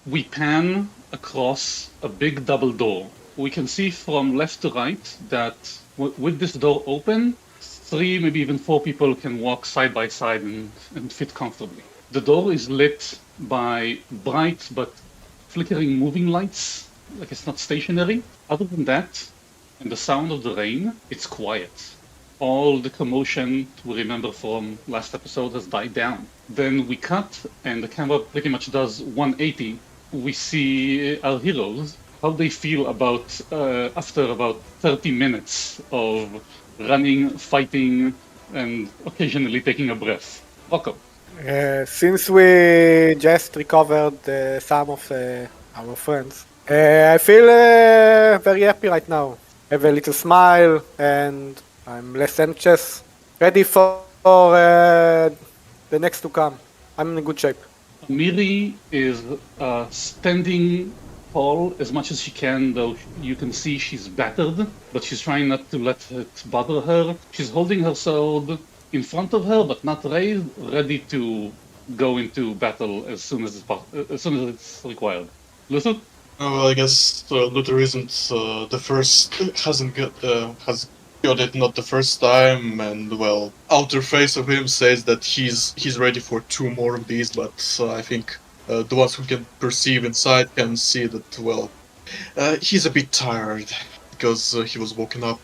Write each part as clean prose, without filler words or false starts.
We pan across a big double door. We can see from left to right that with this door open, 3, maybe even 4 people can walk side by side and fit comfortably. The door is lit by bright but flickering moving lights, like it's not stationary. Other than that, and the sound of the rain, it's quiet. All the commotion we remember from last episode has died down. Then we cut, and the camera pretty much does 180. We see our heroes, how they feel about after about 30 minutes of running, fighting, and occasionally taking a breath. Rocco. Since we just recovered some of our friends, I feel very happy right now. I have a little smile and I'm less anxious, ready for the next to come. I'm in good shape. Miri is standing tall as much as she can, though you can see she's battered, but she's trying not to let it bother her. She's holding her sword in front of her, but not raised, ready to go into battle as soon as it's required. Luther? Well, I guess Luther isn't the first, hasn't got it not the first time, and well, outer face of him says that he's ready for 2 more of these, but I think the ones who can perceive inside can see that, well, he's a bit tired because he was woken up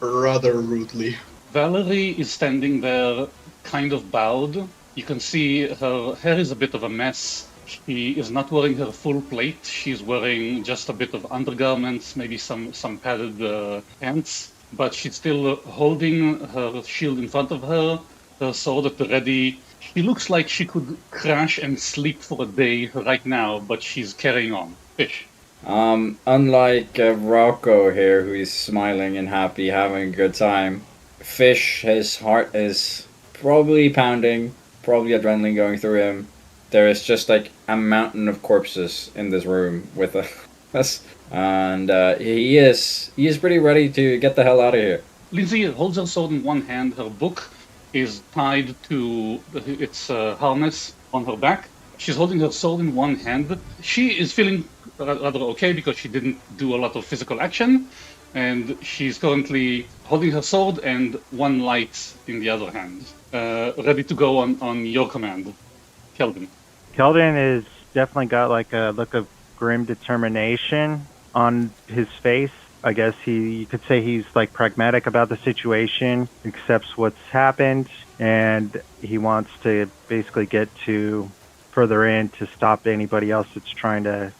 rather rudely. Valerie is standing there, kind of bowed. You can see her hair is a bit of a mess. She is not wearing her full plate. She's wearing just a bit of undergarments, maybe some padded pants. But she's still holding her shield in front of her, her sword at the ready. She looks like she could crash and sleep for a day right now, but she's carrying on. Fish. Unlike Rocco here, who is smiling and happy, having a good time, Fish, his heart is probably pounding, probably adrenaline going through him. There is just like a mountain of corpses in this room with us, and he is pretty ready to get the hell out of here. Lindsay holds her sword in one hand. Her book is tied to its harness on her back. She's holding her sword in one hand. She is feeling rather okay because she didn't do a lot of physical action, and she's currently holding her sword and one light in the other hand, ready to go on your command. Kelvin. Keldon is definitely got like a look of grim determination on his face. I guess you could say he's like pragmatic about the situation, accepts what's happened, and he wants to basically get to further in to stop anybody else that's trying to,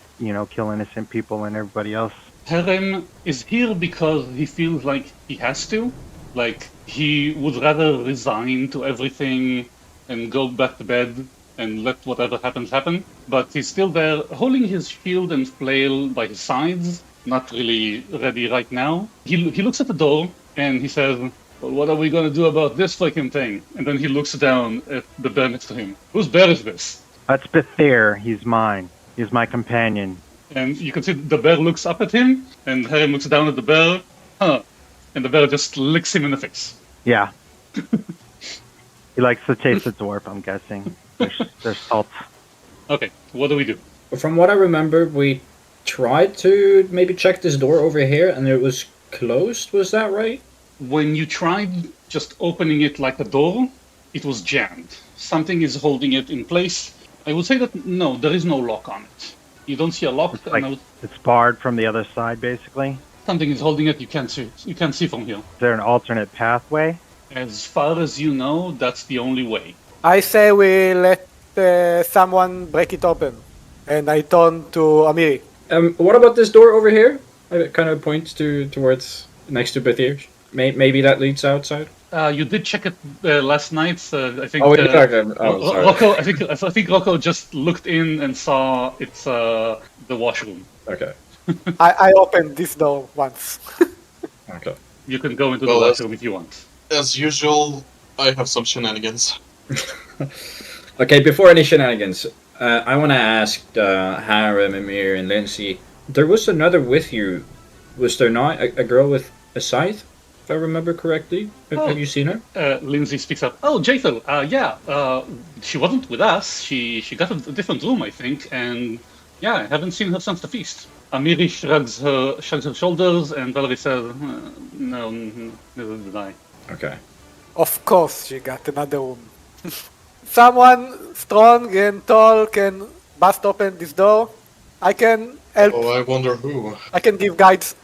kill innocent people and everybody else. Herem is here because he feels like he has to. Like he would rather resign to everything and go back to bed and let whatever happens happen. But he's still there, holding his shield and flail by his sides, not really ready right now. He looks at the door and he says, well, what are we going to do about this freaking thing? And then he looks down at the bear next to him. Whose bear is this? That's Bethir. He's mine. He's my companion. And you can see the bear looks up at him, and Herem looks down at the bear. And the bear just licks him in the face. Yeah. He likes to taste the dwarf, I'm guessing. There's salt. Okay, what do we do? From what I remember, we tried to maybe check this door over here, and it was closed. Was that right? When you tried just opening it like a door, it was jammed. Something is holding it in place. I would say that no, there is no lock on it. You don't see a lock. It's barred from the other side, basically. Something is holding it. You can't see from here. Is there an alternate pathway? As far as you know, that's the only way. I say we let someone break it open, and I turn to Amiri. What about this door over here? I kind of points towards next to Bethir. Maybe that leads outside. You did check it last night. I think. Oh, sorry. Rocco. I think Rocco just looked in and saw it's the washroom. Okay. I opened this door once. Okay. You can go into the washroom if you want. As usual, I have some shenanigans. Okay, before any shenanigans, I want to ask Harem, Amir, and Lindsay. There was another with you, was there not? A girl with a scythe, if I remember correctly. Have you seen her? Lindsay speaks up. Oh, Jaethel. Yeah. She wasn't with us. She got a different room, I think, and Yeah, I haven't seen her since the feast. Amiri shrugs her shoulders, and Valerie says, "No, neither did I." Okay. Of course, she got another room. Someone strong and tall can bust open this door. I can help. Oh, I wonder who. I can give guides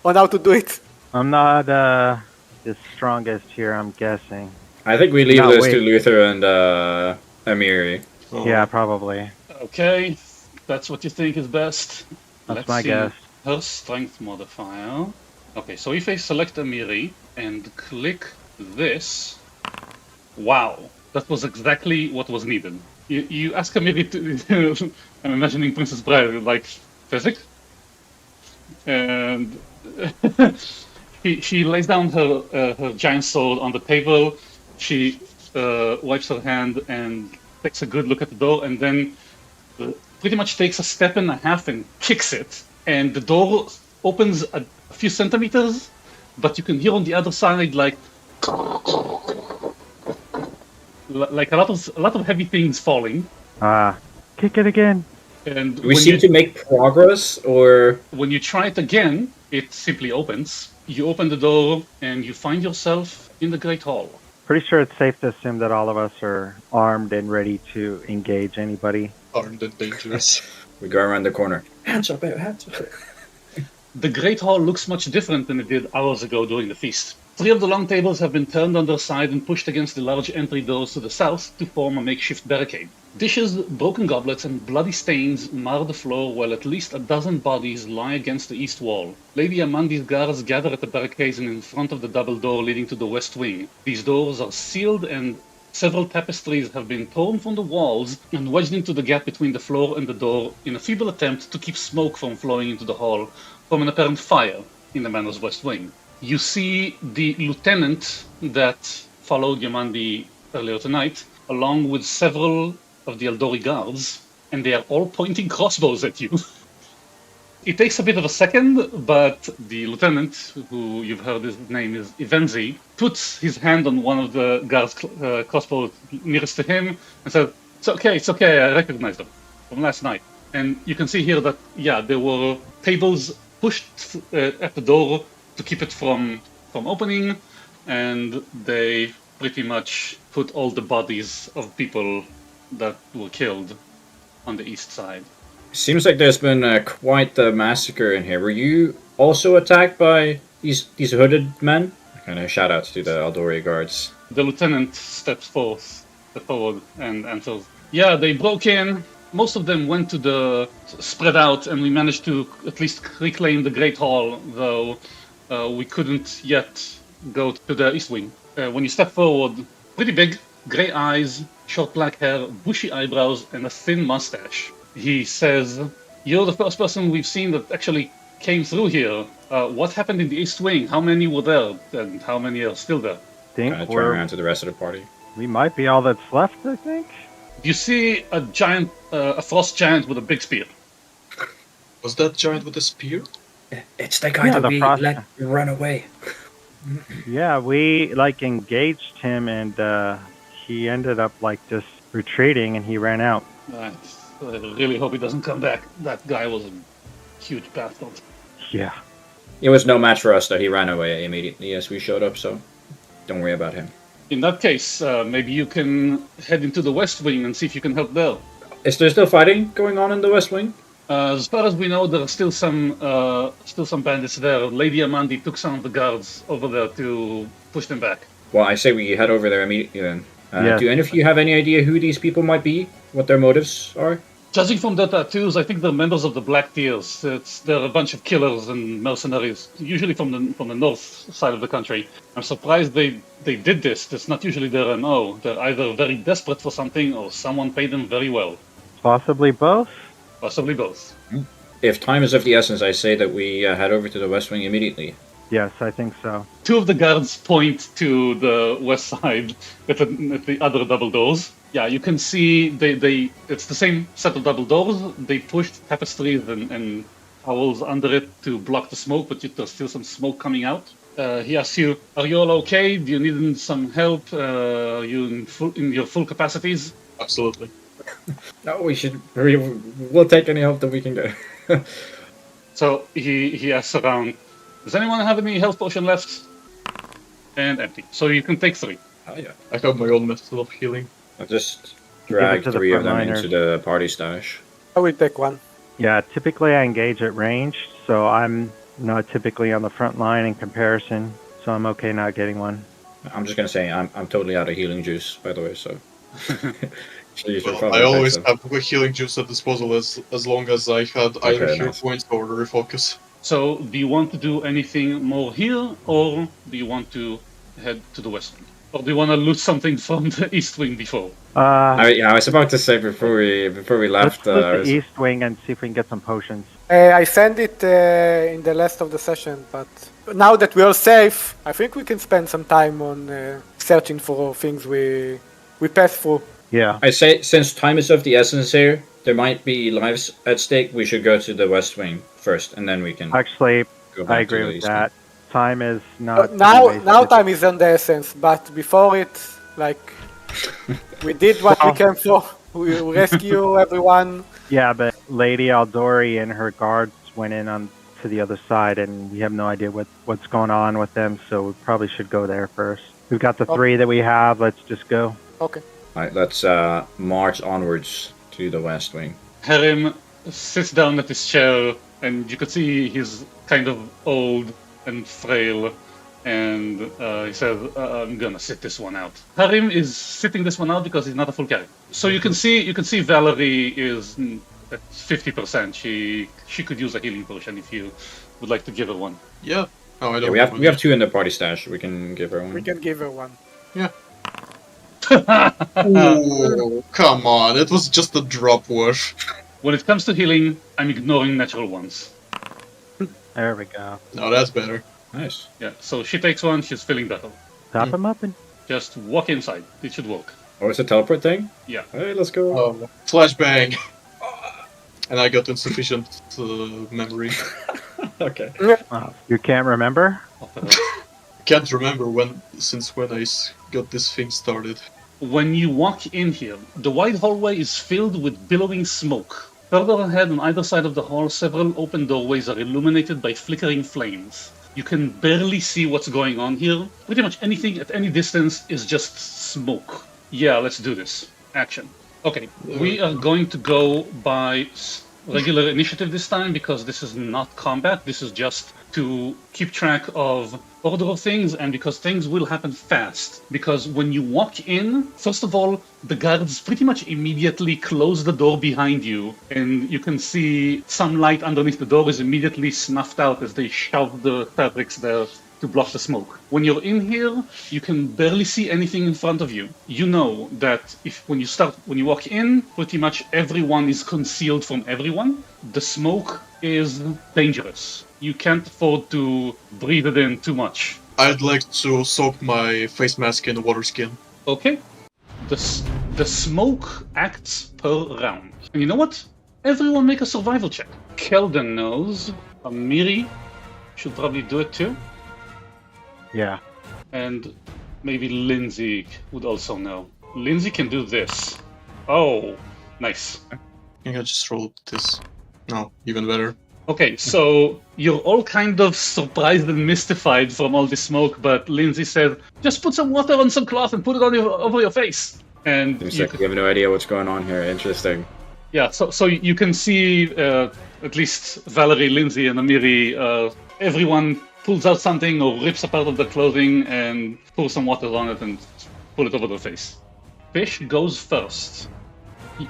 on how to do it. I'm not the strongest here, I'm guessing. I think we leave No, this wait. to Luther and Amiri. Oh, Yeah, probably. Okay, that's what you think is best. That's Let's my see guess. her strength modifier. Okay, so if I select Amiri and click this, wow, that was exactly what was needed. You ask Amiri to. I'm imagining Princess Bride like physics, and she lays down her giant sword on the table. She wipes her hand and takes a good look at the door, and then pretty much takes a step and a half and kicks it, and the door opens a few centimeters, but you can hear on the other side like a lot of heavy things falling. Kick it again. And Do we seem to make progress, or when you try it again, it simply opens. You open the door and you find yourself in the Great Hall. Pretty sure it's safe to assume that all of us are armed and ready to engage anybody. armed and dangerous. we go around the corner? Hands up, hands up. The Great Hall looks much different than it did hours ago during the feast. 3 of the long tables have been turned on their side and pushed against the large entry doors to the south to form a makeshift barricade. Dishes, broken goblets, and bloody stains mar the floor while at least a dozen bodies lie against the east wall. Lady Amandi's guards gather at the barricades and in front of the double door leading to the west wing. These doors are sealed and several tapestries have been torn from the walls and wedged into the gap between the floor and the door in a feeble attempt to keep smoke from flowing into the hall from an apparent fire in the manor's west wing. You see the lieutenant that followed Yamandi earlier tonight, along with several of the Eldori guards, and they are all pointing crossbows at you. It takes a bit of a second, but the lieutenant, who you've heard his name is Ivenzi, puts his hand on one of the guards' crossbows nearest to him and says, it's okay, I recognize them from last night. And you can see here that, there were tables pushed at the door to keep it from opening, and they pretty much put all the bodies of people that were killed on the east side. Seems like there's been quite the massacre in here. Were you also attacked by these hooded men? Kind of shout outs to the Aldori guards. The lieutenant steps forward and answers, yeah, they broke in. Most of them went to the spread out, and we managed to at least reclaim the Great Hall, though we couldn't yet go to the east wing. When you step forward, pretty big, gray eyes, short black hair, bushy eyebrows, and a thin mustache. He says, you're the first person we've seen that actually came through here. What happened in the east wing? How many were there, and how many are still there? Kind of turn around to the rest of the party. We might be all that's left, I think. You see a giant, a frost giant with a big spear. Was that giant with a spear? It's the guy Yeah, that the we frost- let run away. Yeah, we engaged him, and he ended up just retreating, and he ran out. Nice. I really hope he doesn't come back. That guy was a huge bastard. Yeah. It was no match for us that he ran away immediately as we showed up, so don't worry about him. In that case, maybe you can head into the West Wing and see if you can help there. Is there still fighting going on in the West Wing? As far as we know, there are still some bandits there. Lady Amandi took some of the guards over there to push them back. Well, I say we head over there immediately then. Yes. Do any of you have any idea who these people might be? What their motives are? Judging from their tattoos, I think they're members of the Black Tears. They're a bunch of killers and mercenaries, usually from the north side of the country. I'm surprised they did this. That's not usually their MO. They're either very desperate for something or someone paid them very well. Possibly both? Possibly both. If time is of the essence, I say that we head over to the West Wing immediately. Yes, I think so. 2 of the guards point to the west side at the other double doors. Yeah, you can see it's the same set of double doors. They pushed tapestries and towels under it to block the smoke, but there's still some smoke coming out. He asks you, are you all okay? Do you need some help? Are you in your full capacities? Absolutely. No, we'll take any help that we can get. So he asks around, does anyone have any health potion left? And empty. So you can take 3. Oh yeah. I have my own method of healing. I'll just Give it drag to the 3 of them frontliners. into the party stash. I will take one. Yeah, typically I engage at range, so I'm not typically on the front line in comparison, so I'm okay not getting one. I'm just gonna say I'm totally out of healing juice, by the way. So. So you should Well, probably I take always some. have a healing juice at disposal as long as I had either Okay, hero nice. points or refocus. So do you want to do anything more here, or do you want to head to the west wing? Or do you want to loot something from the east wing before? I was about to say before we Let's left. loot the east wing and see if we can get some potions. I sent it in the last of the session, but now that we are safe, I think we can spend some time on searching for things we passed through. Yeah. I say since time is of the essence here, there might be lives at stake. We should go to the west wing first, and then we can Actually, go back I to agree the with east that. Time is not. Now time is on the essence, but before it, like, we did what we Well- came for. We rescue everyone. Yeah, but Lady Aldori and her guards went in on to the other side, and we have no idea what's going on with them. So we probably should go there first. We've got the 3 that we have. Let's just go. Okay. Alright, let's march onwards to the west wing. Harim sits down at his chair, and you could see he's kind of old and frail. And he says, "I'm gonna sit this one out." Harim is sitting this one out because he's not a full character. So you can see Valerie is at 50%. She could use a healing potion if you would like to give her one. Yeah. Oh, I Yeah, don't. we have 2 in the party stash. We can give her one. We can give her one. Ooh, come on! It was just a drop wash. When it comes to healing, I'm ignoring natural ones. There we go. No, that's better. Nice. Yeah, so she takes one, she's feeling better. Top him up and Just walk inside. It should work. Oh, it's a teleport thing? Yeah. Hey, let's go. Flashbang. And I got insufficient memory. Okay. you can't remember. What the hell? Can't remember since when I got this thing started. When you walk in here, the wide hallway is filled with billowing smoke. Further ahead on either side of the hall, several open doorways are illuminated by flickering flames. You can barely see what's going on here. Pretty much anything at any distance is just smoke. Yeah, let's do this. Action. Okay, we are going to go by regular initiative this time because this is not combat. This is just to keep track of order of things and because things will happen fast. Because when you walk in, first of all, the guards pretty much immediately close the door behind you and you can see some light underneath the door is immediately snuffed out as they shove the fabrics there to block the smoke. When you're in here, you can barely see anything in front of you. You know that when you walk in, pretty much everyone is concealed from everyone. The smoke is dangerous. You can't afford to breathe it in too much. I'd like to soak my face mask in water skin. Okay? The smoke acts per round. And you know what? Everyone make a survival check. Kelden knows. Amiri should probably do it too. Yeah. And maybe Lindsay would also know. Lindsay can do this. Oh, nice. I think I just rolled this. No, even better. Okay, so you're all kind of surprised and mystified from all this smoke, but Lindsay said, just put some water on some cloth and put it on over your face. And Seems like we have no idea what's going on here. Interesting. yeah, so you can see at least Valerie, Lindsay, and Amiri, everyone pulls out something or rips a part of the clothing and pours some water on it and pull it over their face. Fish goes first.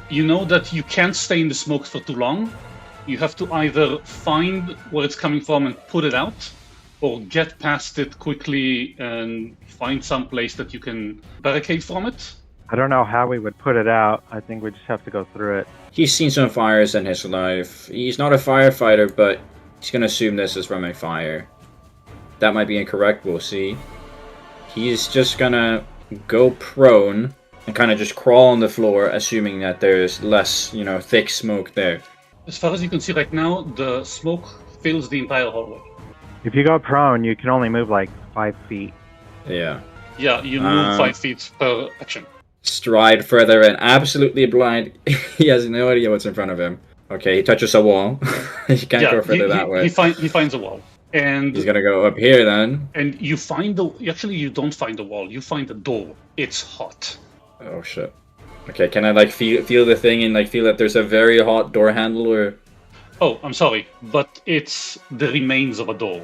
You know that you can't stay in the smoke for too long. You have to either find where it's coming from and put it out, or get past it quickly and find some place that you can barricade from it. I don't know how we would put it out. I think we just have to go through it. He's seen some fires in his life. He's not a firefighter, but he's gonna assume this is from a fire. That might be incorrect, we'll see. He's just gonna go prone and kind of just crawl on the floor, assuming that there's less, thick smoke there. As far as you can see right now, the smoke fills the entire hallway. If you go prone, you can only move like 5 feet. Yeah. Yeah, you move 5 feet per action. stride further in, absolutely blind. He has no idea what's in front of him. Okay, he touches a wall. He can't go further that way. He finds a wall, and He's gonna go up here then. and you find you don't find the wall. You find the door. It's hot. Oh shit. Okay, can I like feel the thing and like feel that there's a very hot door handle or? Oh, I'm sorry, but it's the remains of a door.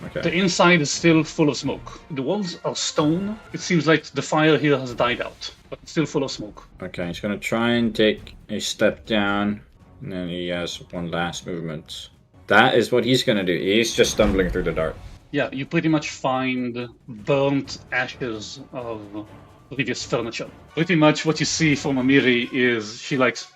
Okay. The inside is still full of smoke. The walls are stone. It seems like the fire here has died out, but it's still full of smoke. Okay, he's gonna try and take a step down, and then he has one last movement. That is what he's gonna do. He's just stumbling through the dark. Yeah, you pretty much find burnt ashes of previous furniture. Pretty much what you see from Amiri is she likes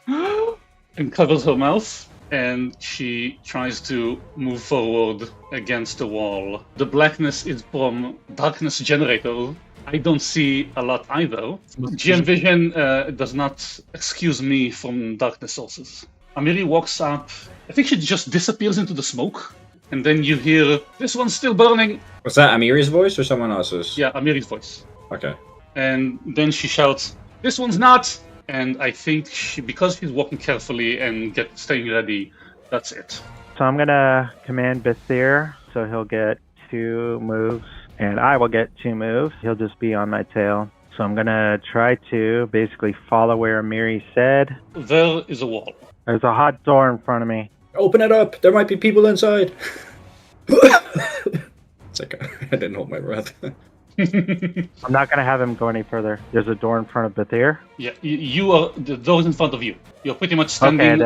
and covers her mouth, and she tries to move forward against the wall. The blackness is from darkness generator. I don't see a lot either. GM Vision does not excuse me from darkness sources. Amiri walks up. I think she just disappears into the smoke, and then you hear, "This one's still burning." Was that Amiri's voice or someone else's? Yeah, Amiri's voice. Okay. And then she shouts, "This one's not!" And I think because she's walking carefully and staying ready, that's it. So I'm gonna command Bethir, so he'll get 2 moves, and I will get 2 moves. He'll just be on my tail. So I'm gonna try to basically follow where Amiri said. There is a wall. There's a hot door in front of me. Open it up! There might be people inside! It's like I didn't hold my breath. I'm not gonna have him go any further. There's a door in front of Bethir. Yeah, you are, the door's in front of you. You're pretty much standing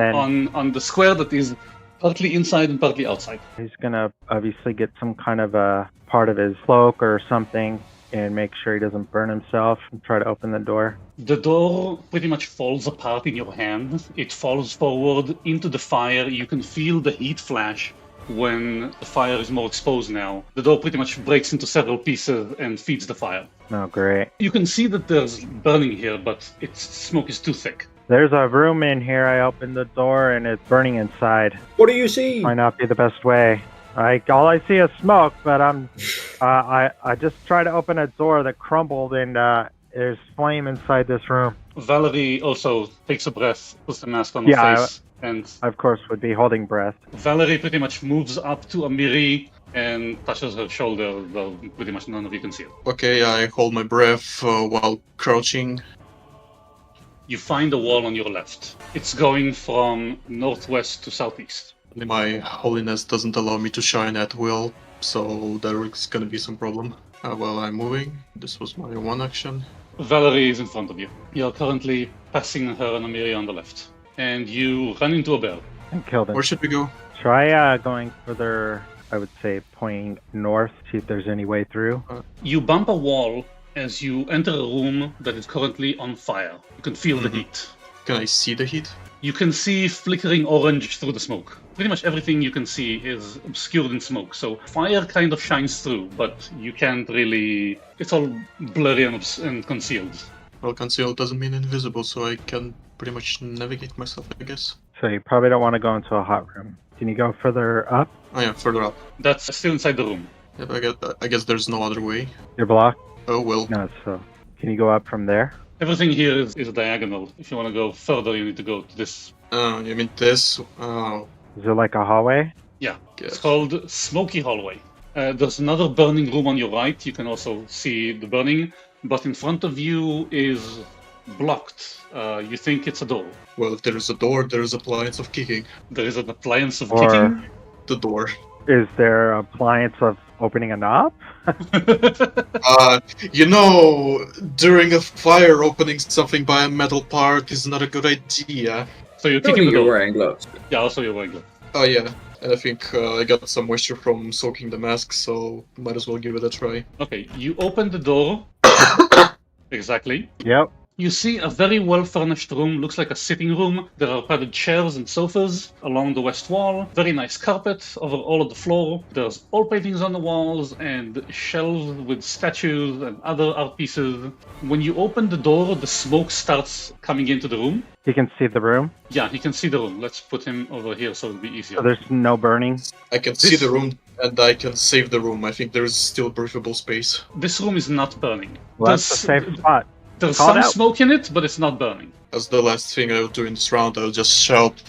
on the square that is partly inside and partly outside. He's gonna obviously get some kind of a part of his cloak or something and make sure he doesn't burn himself and try to open the door. The door pretty much falls apart in your hand. It falls forward into the fire. You can feel the heat flash when the fire is more exposed now. The door pretty much breaks into several pieces and feeds the fire. Oh, great. You can see that there's burning here, but its smoke is too thick. There's a room in here. I opened the door and it's burning inside. What do you see? Might not be the best way. All I see is smoke, but I just tried to open a door that crumbled and there's flame inside this room. Valerie also takes a breath, puts the mask on her face, and I, of course, would be holding breath. Valerie pretty much moves up to Amiri and touches her shoulder, though pretty much none of you can see it. Okay, I hold my breath while crouching. You find a wall on your left. It's going from northwest to southeast. My holiness doesn't allow me to shine at will, so there is gonna be some problem. While I'm moving, this was my one action. Valerie is in front of you. You're currently passing her and Amiri on the left. And you run into a bear. And killed him. Where should we go? Try going further, I would say, pointing north, see if there's any way through. You bump a wall as you enter a room that is currently on fire. You can feel the heat. Can I see the heat? You can see flickering orange through the smoke. Pretty much everything you can see is obscured in smoke, so fire kind of shines through, but you can't really... It's all blurry and concealed. Well, concealed doesn't mean invisible, so I can pretty much navigate myself, I guess. So you probably don't want to go into a hot room. Can you go further up? Oh yeah, further up. That's still inside the room. Yeah, but I guess there's no other way. You're blocked? Oh well. No, so can you go up from there? Everything here is diagonal. If you want to go further, you need to go to this. You mean this? Oh. Is it like a hallway? Yeah, Yes. It's called Smoky Hallway. There's another burning room on your right. You can also see the burning, but in front of you is blocked. You think it's a door. Well, if there is a door, there is appliance of kicking. There is an appliance of Or- kicking. The door. Is there appliance of opening a knob? During a fire, opening something by a metal part is not a good idea. So you're I don't kicking think the you're door. wearing gloves. Yeah, also you're wearing gloves. Oh yeah, and I think I got some moisture from soaking the mask, so might as well give it a try. Okay, you open the door. Exactly. Yep. You see a very well-furnished room, looks like a sitting room. There are padded chairs and sofas along the west wall. Very nice carpet over all of the floor. There's oil paintings on the walls and shelves with statues and other art pieces. When you open the door, the smoke starts coming into the room. You can see the room. Yeah, he can see the room. Let's put him over here so it'll be easier. So there's no burning. I can see the room, and I can save the room. I think there is still breathable space. This room is not burning. Well, that's a safe spot. There's Called some out. smoke in it, but it's not burning. As the last thing I will do in this round, I'll just shout,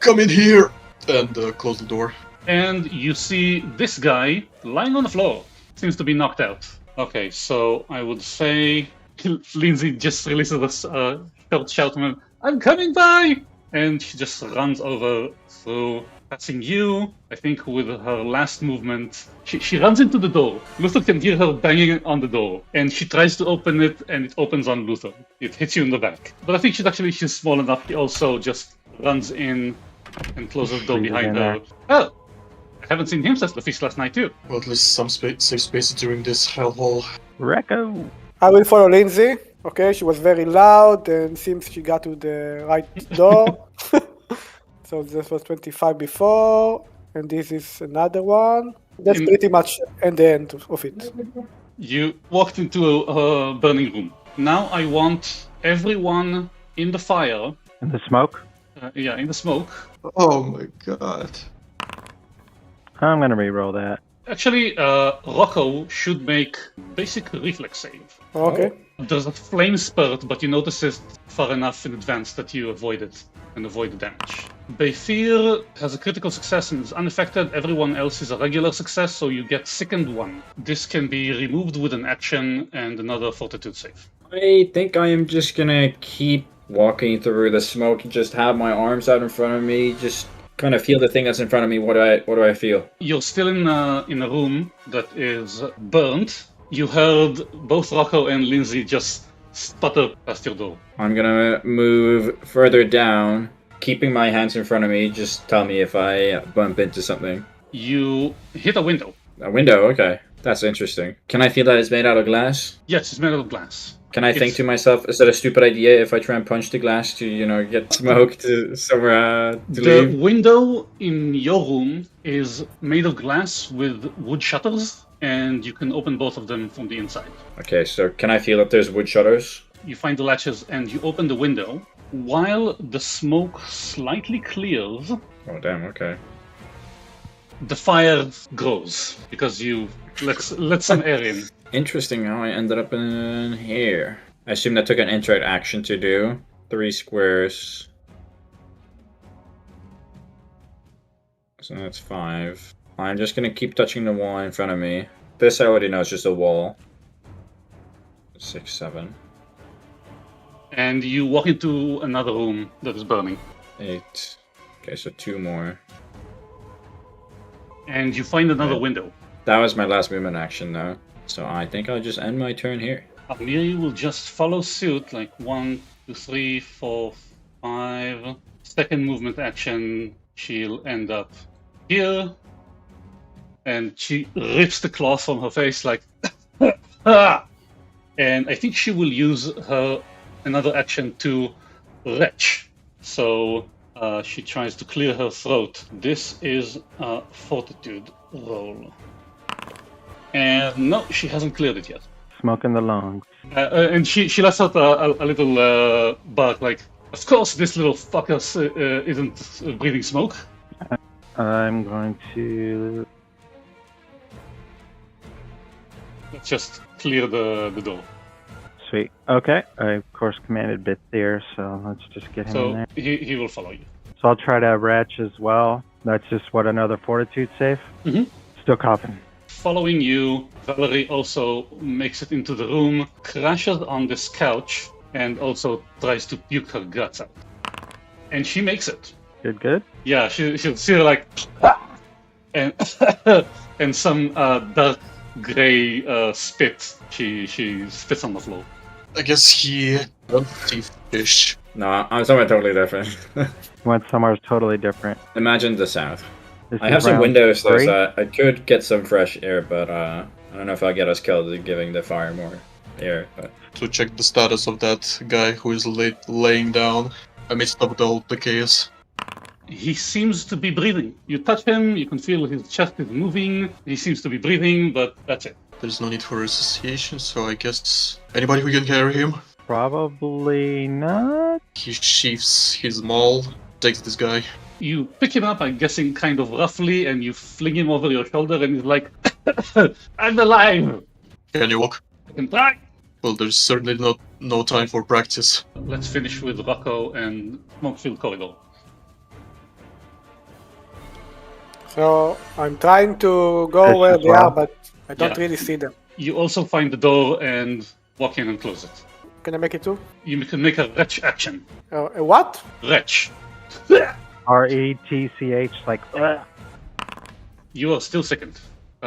"Come in here!" and close the door. And you see this guy lying on the floor. Seems to be knocked out. Okay, so I would say Lindsay just releases a short shout to him, "I'm coming by!" And she just runs over through, passing you. I think with her last movement, she runs into the door. Luther can hear her banging on the door, and she tries to open it, and it opens on Luther. It hits you in the back. But I think she's small enough. She also just runs in and closes the door Freezes behind in her. there. Oh, I haven't seen him since the feast last night too. Well, at least some safe space during this hellhole. Recco. I will follow Lindsay. Okay, she was very loud and seems she got to the right door. So this was 25 before, and this is another one. That's pretty much at the end of it. You walked into a burning room. Now I want everyone in the fire, In the smoke. in the smoke. Oh my god. I'm gonna re-roll that. Actually, Rocco should make basic reflex save. Okay. There's a flame spurt, but you notice it far enough in advance that you avoid it and avoid the damage. Bayfir has a critical success and is unaffected. Everyone else is a regular success, so you get sickened 1. This can be removed with an action and another fortitude save. I think I am just gonna keep walking through the smoke and just have my arms out in front of me, just kind of feel the thing that's in front of me. What do I feel? You're still in a room that is burnt. You heard both Rocco and Lindsay just sputter past your door. I'm gonna move further down, keeping my hands in front of me. Just tell me if I bump into something. You hit a window. A window, okay. That's interesting. Can I feel that it's made out of glass? Yes, it's made out of glass. Can I think to myself, is that a stupid idea if I try and punch the glass to, get smoke to somewhere to The leave? window in your room is made of glass with wood shutters, and you can open both of them from the inside. Okay, so can I feel that there's wood shutters? You find the latches and you open the window. While the smoke slightly clears, Oh, damn, okay. the fire grows because you let some air in. Interesting how I ended up in here. I assume that took an interact action to do. 3 squares. So that's 5. I'm just gonna keep touching the wall in front of me. This I already know is just a wall. 6, 7, And you walk into another room that is burning. 8. Okay, so 2 more. And you find another window. That was my last movement action though. So I think I'll just end my turn here. Amiri will just follow suit, like 1, 2, 3, 4, 5. Second movement action, she'll end up here. And she rips the cloth from her face, like, ah! And I think she will use her another action to retch. So she tries to clear her throat. This is a fortitude roll. And no, she hasn't cleared it yet. Smoke in the lungs. And she lets out a little bark, like, of course this little fucker isn't breathing smoke. I'm going to... Let's just clear the door. Sweet. Okay. I, of course, commanded bit there, so let's just get him in So there. he will follow you. So I'll try to retch as well. That's just, what, another fortitude save? Mhm. Still coughing. Following you, Valerie also makes it into the room, crashes on this couch, and also tries to puke her guts out. And she makes it. Good? Yeah, she'll see her like, and and some dark gray spit. She spits on the floor. I guess he don't see fish. No, I'm somewhere totally different. Went somewhere totally different. Imagine the south. This I is have some round windows though, 3. so I could get some fresh air, but I don't know if I'll get us killed giving the fire more air. But To check the status of that guy who is laying down amidst of the chaos. He seems to be breathing. You touch him, you can feel his chest is moving. He seems to be breathing, but that's it. There's no need for association, so I guess anybody who can carry him. Probably not. He sheaths his maul, takes this guy. You pick him up, I'm guessing kind of roughly, and you fling him over your shoulder, and he's like, I'm alive! Can you walk? I can try. Well, there's certainly no time for practice. Let's finish with Rocco and Smokefield Corridor. So I'm trying to go Fish where as they well. are, but I don't Yeah. really see them. You also find the door and walk in and close it. Can I make it too? You can make a retch action. A what? Retch. RETCH, like, You are still second.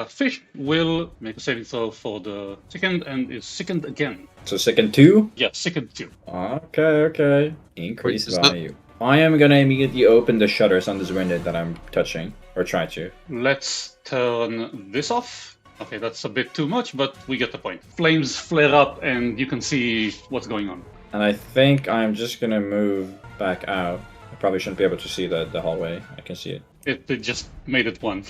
Fish will make a saving throw for the second and is second again. So second 2? Yeah, second too. Okay. Increase Wait, is that- value. I am gonna immediately open the shutters on this window that I'm touching, or try to. Let's turn this off. Okay, that's a bit too much, but we get the point. Flames flare up and you can see what's going on. And I think I'm just gonna move back out. I probably shouldn't be able to see the hallway. I can see it. It just made it one.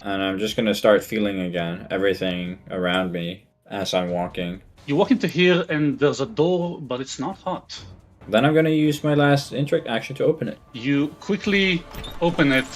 And I'm just gonna start feeling again everything around me as I'm walking. You walk into here and there's a door, but it's not hot. Then I'm gonna use my last interact action to open it. You quickly open it,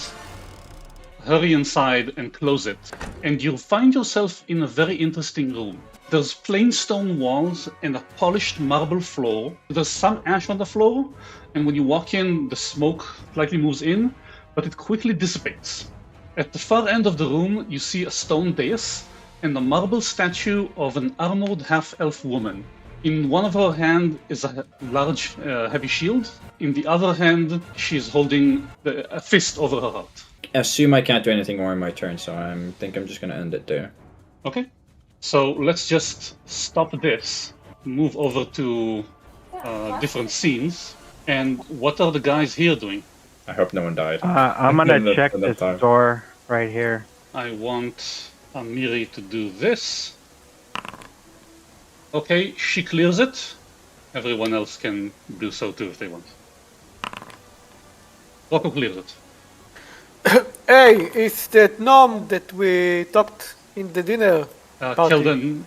hurry inside and close it, and you'll find yourself in a very interesting room. There's plain stone walls and a polished marble floor. There's some ash on the floor, and when you walk in, the smoke slightly moves in, but it quickly dissipates. At the far end of the room, you see a stone dais and a marble statue of an armored half-elf woman. In one of her hand is a large, heavy shield. In the other hand, she's holding a fist over her heart. Assume I can't do anything more in my turn, so I think I'm just gonna end it there. Okay. So let's just stop this, move over to different scenes. And what are the guys here doing? I hope no one died. I'm gonna In that- check in that this time. door right here. I want Amiri to do this. Okay, she clears it. Everyone else can do so too if they want. Rocco clears it. Hey, it's that gnome that we talked in the dinner. Party.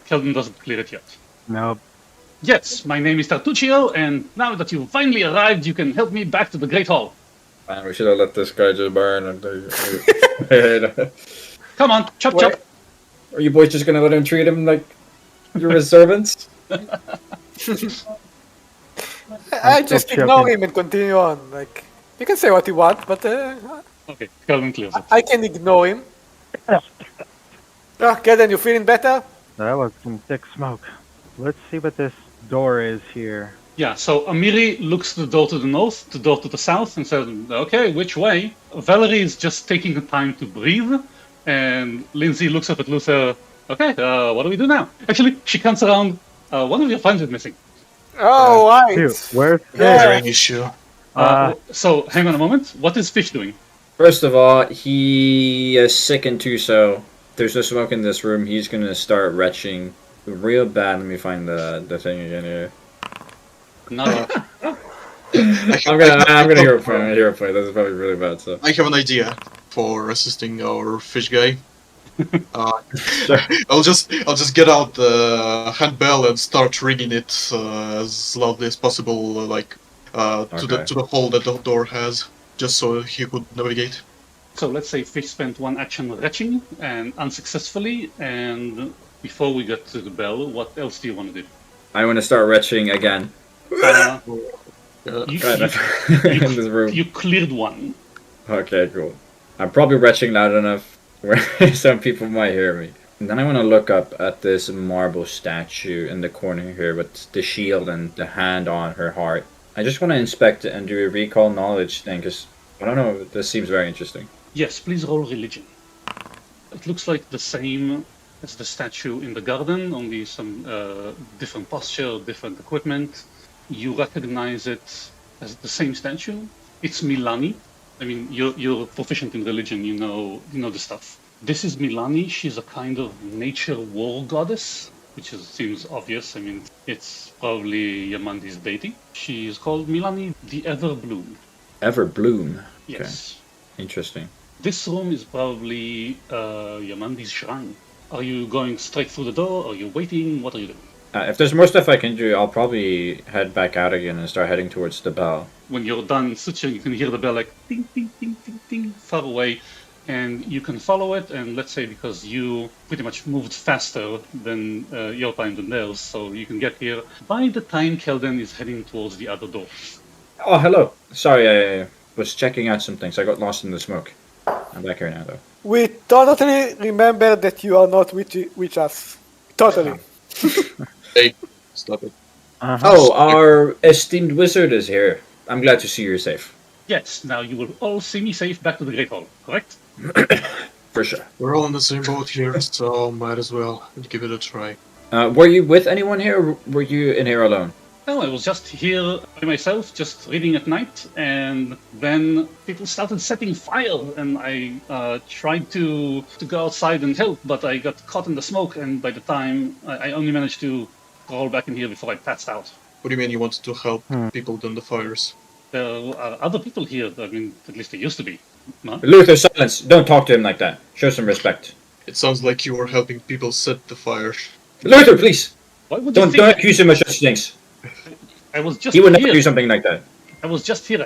Keldon doesn't clear it yet. Nope. Yes, my name is Tartuccio, and now that you've finally arrived, you can help me back to the Great Hall. Man, we should have let this guy just burn. Come on, chop Wait. chop. Are you boys just gonna let him treat him like you're his servants? I just still ignore joking. him and continue on. Like, you can say what you want, but Okay, Keldon clears it. I can ignore him. Okay, then you feeling better? That was some thick smoke. Let's see what this door is here. Yeah, so Amiri looks to the door to the north, the door to the south, and says, okay, which way? Valerie is just taking the time to breathe, and Lindsay looks up at Luther, okay, what do we do now? Actually, she comes around, one of your friends is missing. Oh, right. Dude, where's Yeah. Bearing issue. So, hang on a moment, what is Fish doing? First of all, he is sick and too, so there's no smoke in this room. He's gonna start retching real bad. Let me find the thing again here. Not yet. I'm gonna hero point. Hero point. This is probably really bad. So I have an idea for assisting our fish guy. Sure. I'll just get out the handbell and start ringing it as loudly as possible, like Okay. to the hole that the door has, just so he could navigate. So let's say Fish spent one action retching, and unsuccessfully, and before we get to the bell, what else do you want to do? I want to start retching again. Uh, Uh, you, Right, you- in this room. you cleared one. Okay, cool. I'm probably retching loud enough where some people might hear me. And then I want to look up at this marble statue in the corner here with the shield and the hand on her heart. I just want to inspect it and do a recall knowledge thing, because, I don't know, this seems very interesting. Yes, please roll religion. It looks like the same as the statue in the garden, only some different posture, different equipment. You recognize it as the same statue. It's Milani. I mean, you're proficient in religion. You know the stuff. This is Milani. She's a kind of nature war goddess, which seems obvious. I mean, it's probably Yamandi's deity. She is called Milani the Everbloom. Everbloom. Yes. Interesting. This room is probably Yamandi's shrine. Are you going straight through the door? Are you waiting? What are you doing? If there's more stuff I can do, I'll probably head back out again and start heading towards the bell. When you're done switching, you can hear the bell like ding, ding, ding, ding, ding, far away. and you can follow it. And let's say because you pretty much moved faster than your time than theirs, so you can get here by the time Kelden is heading towards the other door. Oh, hello. Sorry, I was checking out some things. I got lost in the smoke. I'm back here now, though. We totally remember that you are not with us. Totally. Hey, stop it. Oh, our esteemed wizard is here. I'm glad to see you're safe. Yes, now you will all see me safe back to the Great Hall, correct? For sure. We're all in the same boat here, so might as well give it a try. Were you with anyone here, or were you in here alone? No, I was just here by myself, just reading at night, and then people started setting fire, and I tried to go outside and help, but I got caught in the smoke, and by the time I only managed to crawl back in here before I passed out. What do you mean you wanted to help people during the fires? There are other people here, I mean, at least there used to be. No? Luther, silence! Don't talk to him like that. Show some respect. It sounds like you were helping people set the fire. Luther, please! Why would you Don't think accuse him of such things. I was just He would never here. do something like that. I was just here.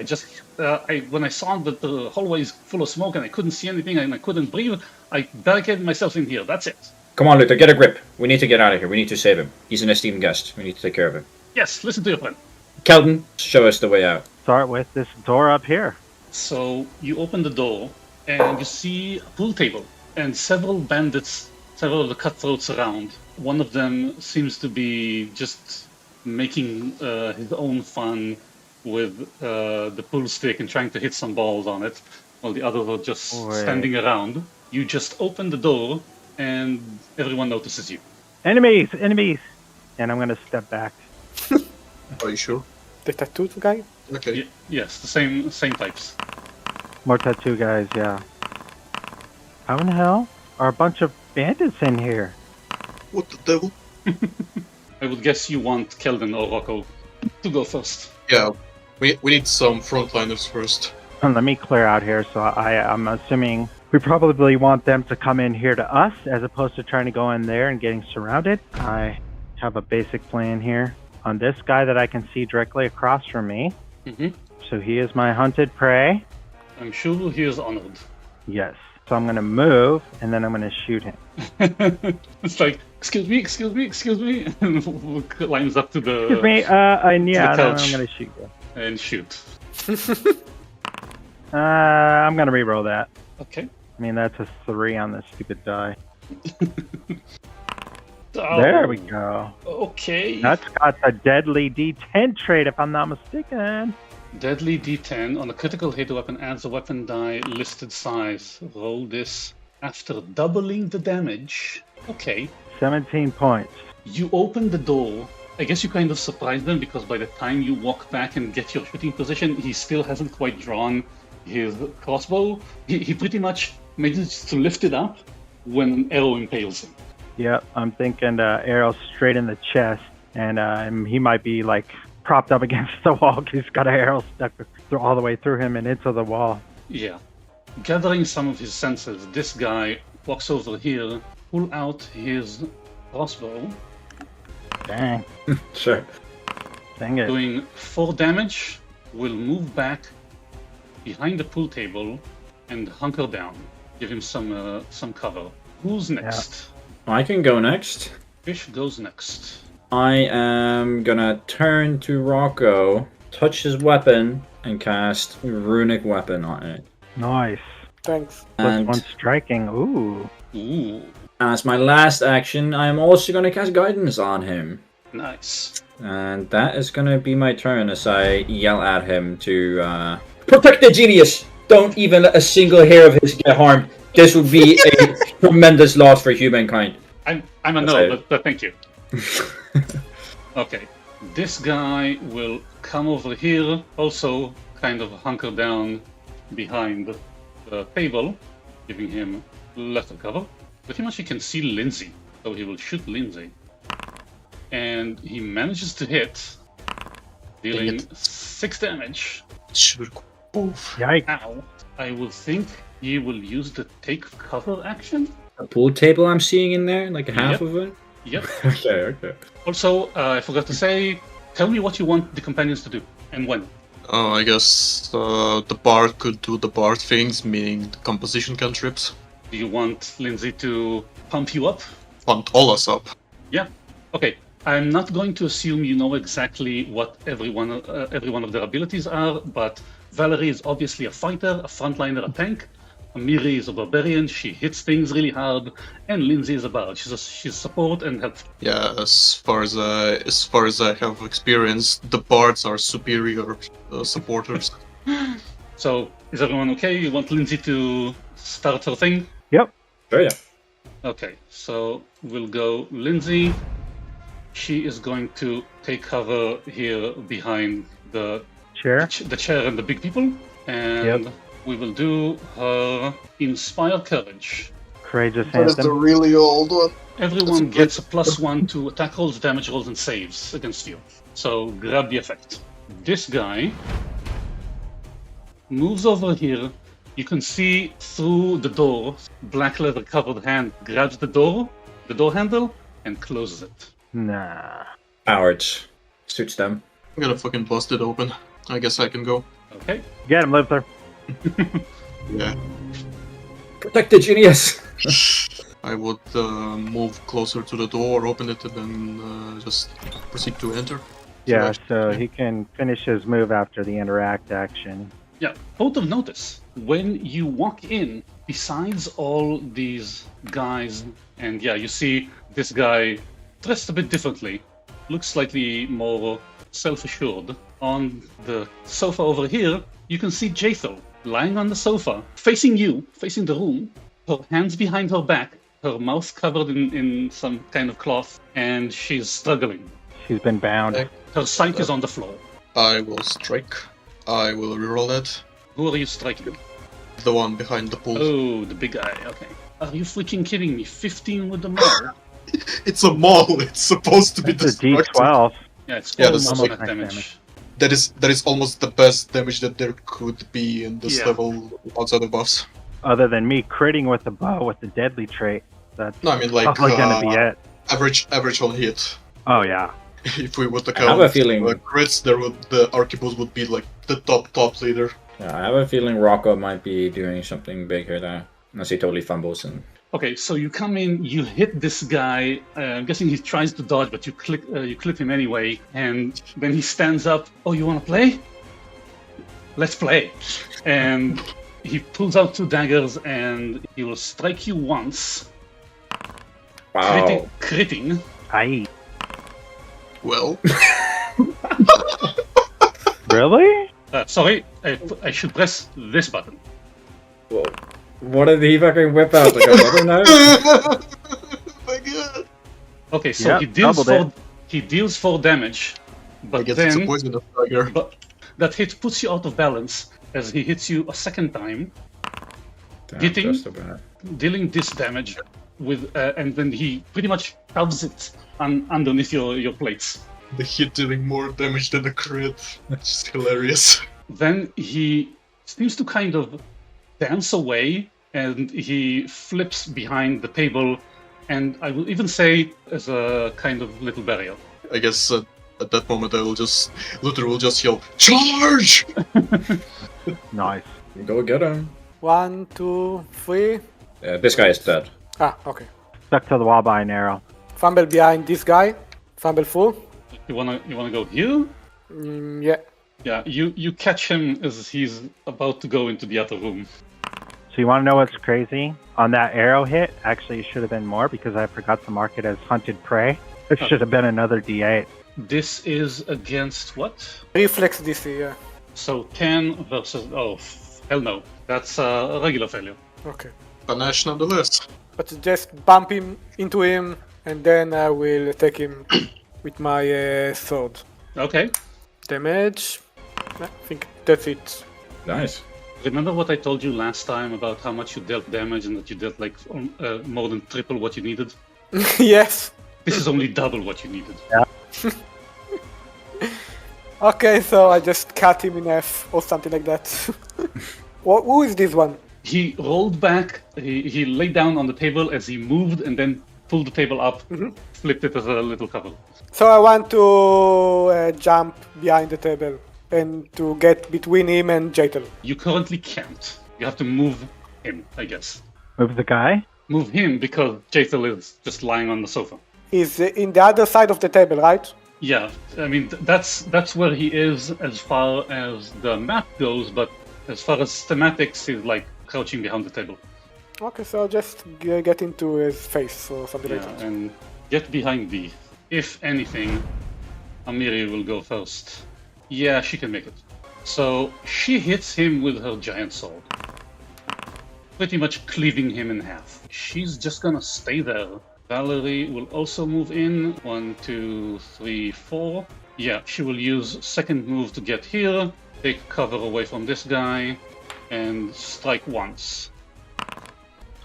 When I saw that the hallway is full of smoke and I couldn't see anything and I couldn't breathe, I barricaded myself in here. That's it. Come on, Luther, get a grip. We need to get out of here. We need to save him. He's an esteemed guest. We need to take care of him. Yes, listen to your friend. Kelton, show us the way out. Start with this door up here. So you open the door and you see a pool table and several bandits, several of the cutthroats around. One of them seems to be just making his own fun with the pool stick and trying to hit some balls on it, while the others are just standing around. You just open the door and everyone notices you. Enemies! Enemies! And I'm gonna step back. Are you sure? The tattooed guy? Okay. Yes, the same types. More tattoo guys, yeah. How in the hell are a bunch of bandits in here? What the devil? I would guess you want Kelden or Rocco to go first. Yeah, we need some frontliners first. Let me clear out here. So I'm assuming we probably want them to come in here to us as opposed to trying to go in there and getting surrounded. I have a basic plan here on this guy that I can see directly across from me. Mm-hmm. So he is my hunted prey. I'm sure he is honored. Yes. So I'm going to move and then I'm going to shoot him. It's like, excuse me, and lines up to the Excuse me. And yeah, then couch. I'm going to shoot you. and shoot. I'm going to re-roll that. Okay. I mean, that's a 3 on this stupid die. Oh, There we go. Okay. That's got the deadly D10 trait, if I'm not mistaken. Deadly D10 on a critical hit. The weapon adds a weapon die listed size. Roll this after doubling the damage. Okay. 17 points. You open the door. I guess you kind of surprised them because by the time you walk back and get your shooting position, he still hasn't quite drawn his crossbow. He pretty much manages to lift it up when an arrow impales him. Yep, I'm thinking arrow straight in the chest, and he might be like propped up against the wall because he's got an arrow stuck all the way through him and into the wall. Yeah. Gathering some of his senses, this guy walks over here, pull out his crossbow, Dang, Sure. dang it. doing 4 damage, will move back behind the pool table and hunker down. Give him some cover. Who's next? I can go next. Fish goes next. I am gonna turn to Rocco, touch his weapon, and cast Runic Weapon on it. Nice. Thanks. +1 And striking. Ooh. Ooh, as my last action, I'm also gonna cast Guidance on him. nice. And that is gonna be my turn as I yell at him to protect the genius! Don't even let a single hair of his get harmed. This would be a tremendous loss for humankind. I'm a That's no, it. but thank you. Okay, this guy will come over here, also kind of hunker down behind the table, giving him lesser cover. Pretty much he can see Lindsay, so he will shoot Lindsay. And he manages to hit, dealing 6 damage. Sure. Oof. Yikes. Ow. I will think he will use the take cover action. A pool table I'm seeing in there, like half Yep. of it? Yep. Okay. Also, I forgot to say, tell me what you want the companions to do and when. I guess the bard could do the bard things, meaning the composition cantrips. Do you want Lindsay to pump you up? Pump all us up. Yeah. Okay. I'm not going to assume you know exactly what every one of their abilities are, but Valerie is obviously a fighter, a frontliner, a tank. Miri is a barbarian. She hits things really hard, and Lindsay is a bard. She's support and help. Yeah, as far as I have experience, the bards are superior supporters. So is everyone okay? You want Lindsay to start her thing? Yep. Sure, yeah. Okay. So we'll go Lindsay. She is going to take cover here behind the Chair. the chair and the big people, and we will do her Inspire Courage. Courageous That is the anthem. really old one. Everyone gets a +1 to attack rolls, damage rolls, and saves against you. So grab the effect. This guy moves over here. You can see through the door, black leather covered hand grabs the door handle, and closes it. Nah. Ouch. Suits them. I'm gonna fucking bust it open. I guess I can go. Okay. Get him, Luther. Yeah. Protect the genius! I would move closer to the door, open it, and then just proceed to enter. Yeah, so he can finish his move after the interact action. Yeah, point of notice. When you walk in, besides all these guys, and yeah, you see this guy dressed a bit differently, looks slightly more self-assured. On the sofa over here, you can see Jethel lying on the sofa, facing you, facing the room, her hands behind her back, her mouth covered in some kind of cloth, and she's struggling. She's been bound. Okay. Her sight is on the floor. I will strike. I will reroll it. Who are you striking? The one behind the pool. Oh, the big guy, okay. Are you freaking kidding me? 15 with the maul? It's a maul. It's supposed to be It's a destructive. D12. Yeah, it's Yeah, almost that's like almost damage. damage. That is almost the best damage that there could be in this Yeah. level outside of buffs. Other than me critting with the bow with the deadly trait. That's No, I mean like probably gonna be it. average on hit. Oh yeah. If we would I account have a feeling- crits, the archibald would be like the top leader. Yeah, I have a feeling Rocco might be doing something big here there. Unless he totally fumbles and... Okay, so you come in, you hit this guy. I'm guessing he tries to dodge, but you clip him anyway, and then he stands up. Oh, you want to play? Let's play. And he pulls out 2 daggers, and he will strike you once, Wow. critting. Aye. Well, Really? Sorry, I should press this button. Whoa. What did he fucking whip out? Like a rubber knife? oh my god! Okay, so Yep, he deals 4 damage, I but guess it's a then poisonous dagger. but that hit puts you out of balance as he hits you a second time, Damn, Hitting? just about. dealing this damage with, and then he pretty much shoves it underneath your plates. The hit doing more damage than the crit. That's just hilarious. Then he seems to kind of dance away, and he flips behind the table, and I will even say as a kind of little burial. I guess at that moment Luther will just yell, "Charge!" Nice. Go get him. 1, 2, 3. This guy is dead. Ah, okay. Stuck to the wall by an arrow. Fumble behind this guy. Fumble full. You wanna go here? Yeah. Yeah, you catch him as he's about to go into the other room. So you want to know what's crazy? On that arrow hit, actually it should have been more because I forgot to mark it as hunted prey. It should have been another D8. This is against what? Reflex DC, yeah. So 10 versus... Oh, hell no. That's a regular failure. Okay. Panache nonetheless. But just bump him into him, and then I will attack him with my sword. Okay. Damage. I think that's it. Nice. Remember what I told you last time about how much you dealt damage and that you dealt like more than triple what you needed? Yes. This is only double what you needed. Okay, so I just cut him in half or something like that. Who is this one? He rolled back, he laid down on the table as he moved and then pulled the table up, flipped it as a little cover. So I want to jump behind the table and to get between him and Jaitel. You currently can't. You have to move him, I guess. Move the guy? Move him because Jaethel is just lying on the sofa. He's in the other side of the table, right? Yeah, I mean that's where he is as far as the map goes, but as far as schematics, he's like crouching behind the table. Okay, so just get into his face or something like Yeah, that. and get behind D. If anything, Amiri will go first. Yeah, she can make it. So she hits him with her giant sword, pretty much cleaving him in half. She's just gonna stay there. Valerie will also move in. 1, 2, 3, 4. Yeah, she will use second move to get here, take cover away from this guy, and strike once.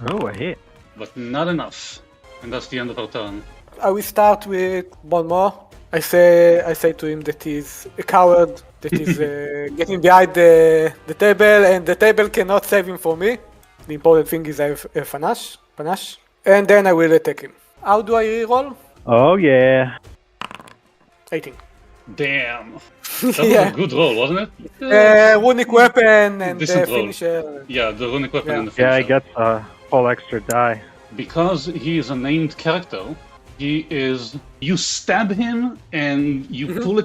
Oh, a hit. But not enough. And that's the end of her turn. I will start with one more. I say to him that he's a coward, that he's getting behind the table, and the table cannot save him from me. The important thing is I have a panache, and then I will attack him. How do I reroll? Oh, yeah. 18. Damn. That was Yeah. a good roll, wasn't it? Runic weapon and Decent roll. finisher. Yeah, the runic weapon Yeah. and the Yeah, I finisher. get a whole extra die. Because he is a named character, you stab him and you pull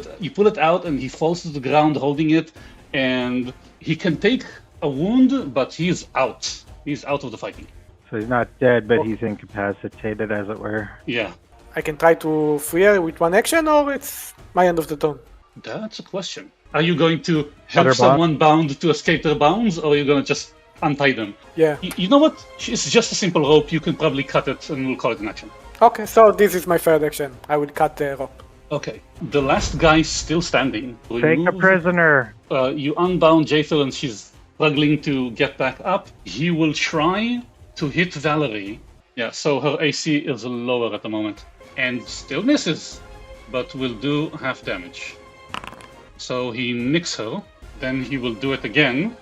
it out and he falls to the ground holding it, and he can take a wound, but he's out. He's out of the fighting. So he's not dead, but he's incapacitated, as it were. Yeah. I can try to free her with one action, or it's my end of the turn. That's a question. Are you going to help Other someone bound to escape their bounds, or are you going to just untie them? Yeah. You know what? It's just a simple rope. You can probably cut it and we'll call it an action. Okay, so this is my third action. I will cut the rope. Okay. The last guy's still standing. Take a prisoner. You unbound Jaethel and she's struggling to get back up. He will try to hit Valerie. Yeah, so her AC is lower at the moment. And still misses, but will do half damage. So he nicks her. Then he will do it again,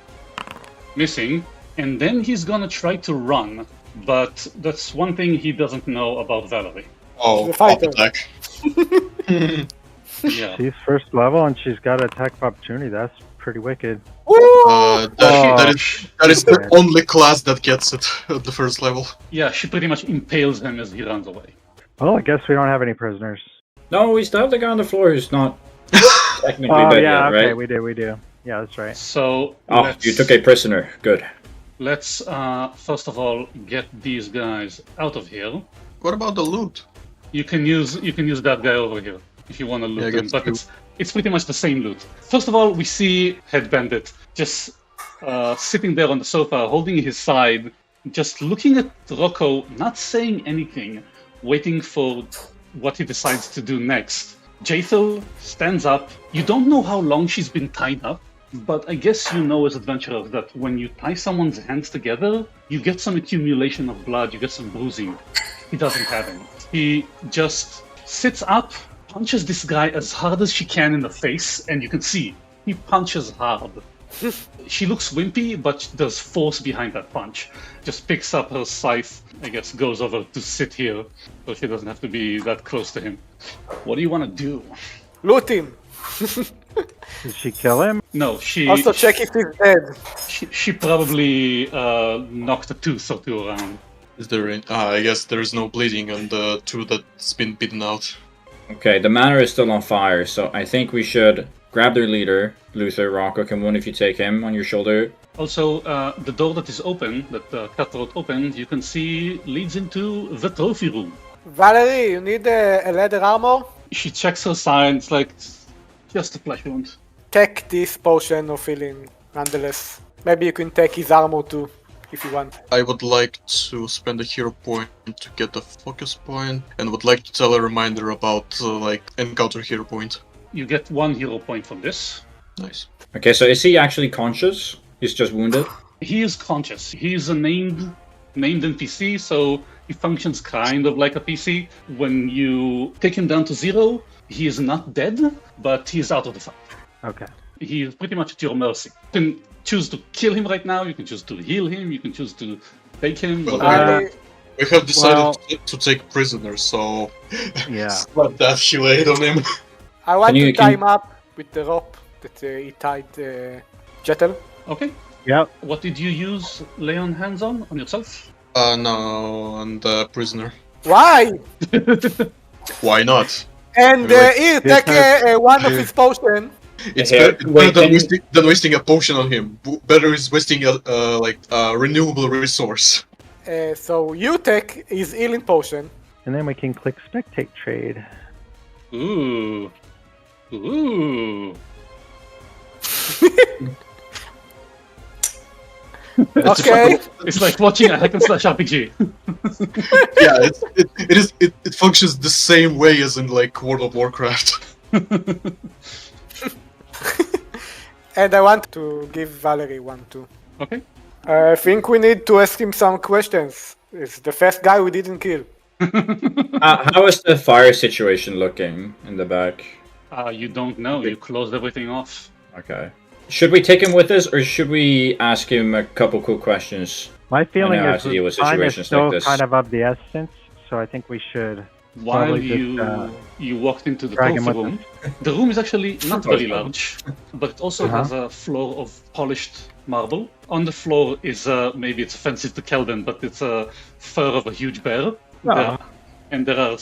missing. And then he's gonna try to run. But that's one thing he doesn't know about Valerie. Oh, She's a fighter. attack. Yeah. She's first level and she's got attack of opportunity. That's pretty wicked. That is the only class that gets it at the first level. Yeah, she pretty much impales him as he runs away. Well, I guess we don't have any prisoners. No, we still have the guy on the floor who's not technically Oh, dead yeah, yet, okay, right? we do. Yeah, that's right. So Oh, you took a prisoner. Good. let's first of all get these guys out of here. What about the loot? You can use that guy over here if you want to loot Yeah, I him, guess but you- it's pretty much the same loot. First of all, we see Head Bandit just sitting there on the sofa, holding his side, just looking at Rocco, not saying anything, waiting for what he decides to do next. Jaethel stands up. You don't know how long she's been tied up, but I guess you know as adventurers that when you tie someone's hands together, you get some accumulation of blood, you get some bruising. He doesn't have any. He just sits up, punches this guy as hard as she can in the face, and you can see he punches hard. She looks wimpy, but there's force behind that punch. Just picks up her scythe, I guess, goes over to sit here, so she doesn't have to be that close to him. What do you want to do? Loot him. Did she kill him? No, she Also check if he's dead. she probably knocked a tooth or two around. Is there any... I guess there is no bleeding on the two that's been beaten out. Okay, the manor is still on fire, so I think we should grab their leader, Luther. Rocco can one if you take him on your shoulder. Also, the door that is open, that Cutthroat opened, you can see leads into the trophy room. Valerie, you need a leather armor? She checks her side, it's like, just a flesh wound. Take this potion of healing, nonetheless. Maybe you can take his armor too, if you want. I would like to spend a hero point to get a focus point, and would like to tell a reminder about, encounter hero point. You get 1 hero point from this. Nice. Okay, so is he actually conscious? He's just wounded? He is conscious. He is a named NPC, so he functions kind of like a PC. When you take him down to 0, he is not dead, but he is out of the fight. Okay. He is pretty much at your mercy. You can choose to kill him right now, you can choose to heal him, you can choose to take him. Well, whatever. We have decided Well- to take prisoners, so Yeah. slap that he laid on him. I want Can you- to tie can- him up with the rope. that he tied Jetel. Okay. Yep. What did you use lay on hands on yourself? No, and the prisoner. Why? Why not? And Like, here, this take one of his potion. It's Here, better wait, than can you- wasting a potion on him. Better is wasting a renewable resource. So you take his healing potion. And then we can click spectate trade. Ooh. Ooh. Okay. It's like watching a hack and slash RPG. Yeah, it functions the same way as in like World of Warcraft. And I want to give Valerie one too. Okay. I think we need to ask him some questions. It's the first guy we didn't kill. How is the fire situation looking in the back? You don't know. You closed everything off. Okay. Should we take him with us, or should we ask him a couple cool questions? My feeling I know how is to deal with time is situations still like this. kind of the essence, so I think we should. While Probably just, you walked into the drag him trophy with room, the room is actually not very Awesome. large, but it also Uh-huh. has a floor of polished marble. On the floor is maybe it's offensive to Kelvin, but it's a fur of a huge bear. Aw. And there are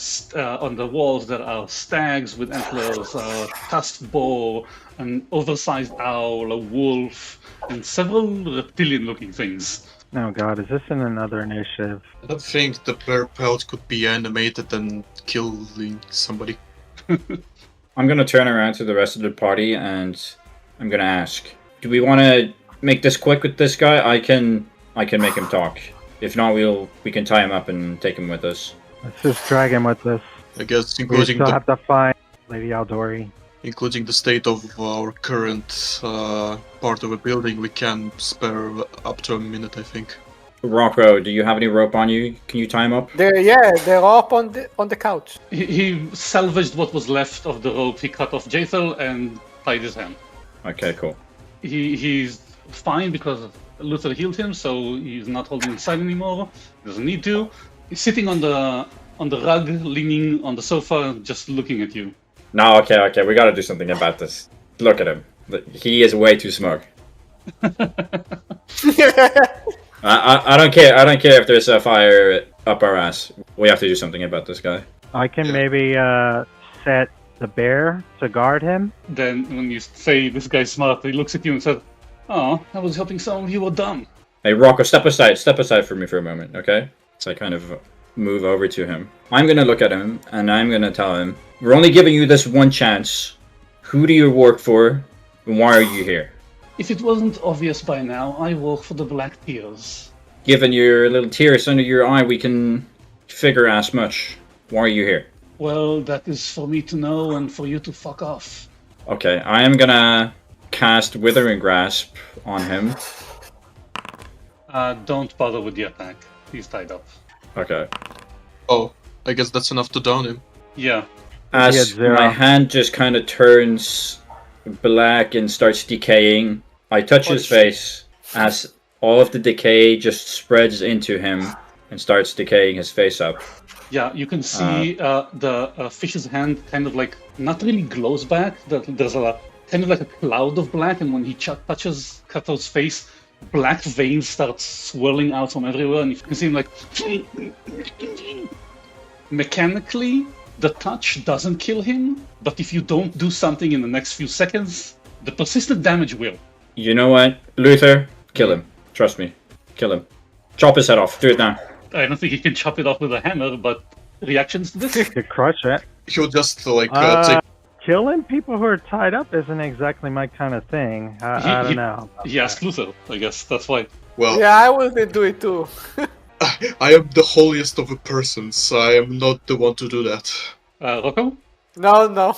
on the walls there are stags with antlers, a tusked boar, an oversized owl, a wolf, and several reptilian-looking things. Oh god, is this in another initiative? I don't think the bear pelt could be animated and killing somebody. I'm gonna turn around to the rest of the party and I'm gonna ask: do we want to make this quick with this guy? I can make him talk. If not, we can tie him up and take him with us. Let's just drag him with us. I guess We including still the have to find Lady Aldori. including the state of our current part of a building, we can spare up to a minute, I think. Rocco, do you have any rope on you? Can you tie him up? They're up on the couch. He salvaged what was left of the rope. He cut off Jathel and tied his hand. Okay, cool. He's fine because Luther healed him, so he's not holding inside anymore. He doesn't need to. He's sitting on the rug, leaning on the sofa, just looking at you. No, okay, we gotta do something about this. Look at him. He is way too smug. I don't care. I don't care if there's a fire up our ass. We have to do something about this guy. I can maybe set the bear to guard him. Then, when you say this guy's smart, he looks at you and says, "Oh, I was hoping some of you were dumb." Hey, Rocco, step aside for me for a moment, okay? So I kind of move over to him. I'm gonna look at him and I'm gonna tell him, we're only giving you this one chance. Who do you work for, and why are you here? If it wasn't obvious by now, I work for the Black Tears. Given your little tears under your eye, we can figure as much. Why are you here? Well, that is for me to know and for you to fuck off. Okay, I am gonna cast Withering Grasp on him. Don't bother with the attack. He's tied up. Okay. Oh, I guess that's enough to down him. Yeah. He had As 0. my hand just kind of turns black and starts decaying, I touch his face as all of the decay just spreads into him and starts decaying his face up. Yeah, you can see the fish's hand kind of like not really glows back. There's a kind of like a cloud of black, and when he touches Kato's face, black veins start swirling out from everywhere, and you can see him like. Mechanically, the touch doesn't kill him, but if you don't do something in the next few seconds, the persistent damage will. You know what? Luther, kill him. Trust me. Kill him. Chop his head off. Do it now. I don't think he can chop it off with a hammer, but reactions to this? To crush it. He'll just take. Killing people who are tied up isn't exactly my kind of thing. I don't know. He asked Luther, I guess. That's why. Well, Yeah, I wouldn't do it too. I am the holiest of a persons. I am not the one to do that. Rocco? No.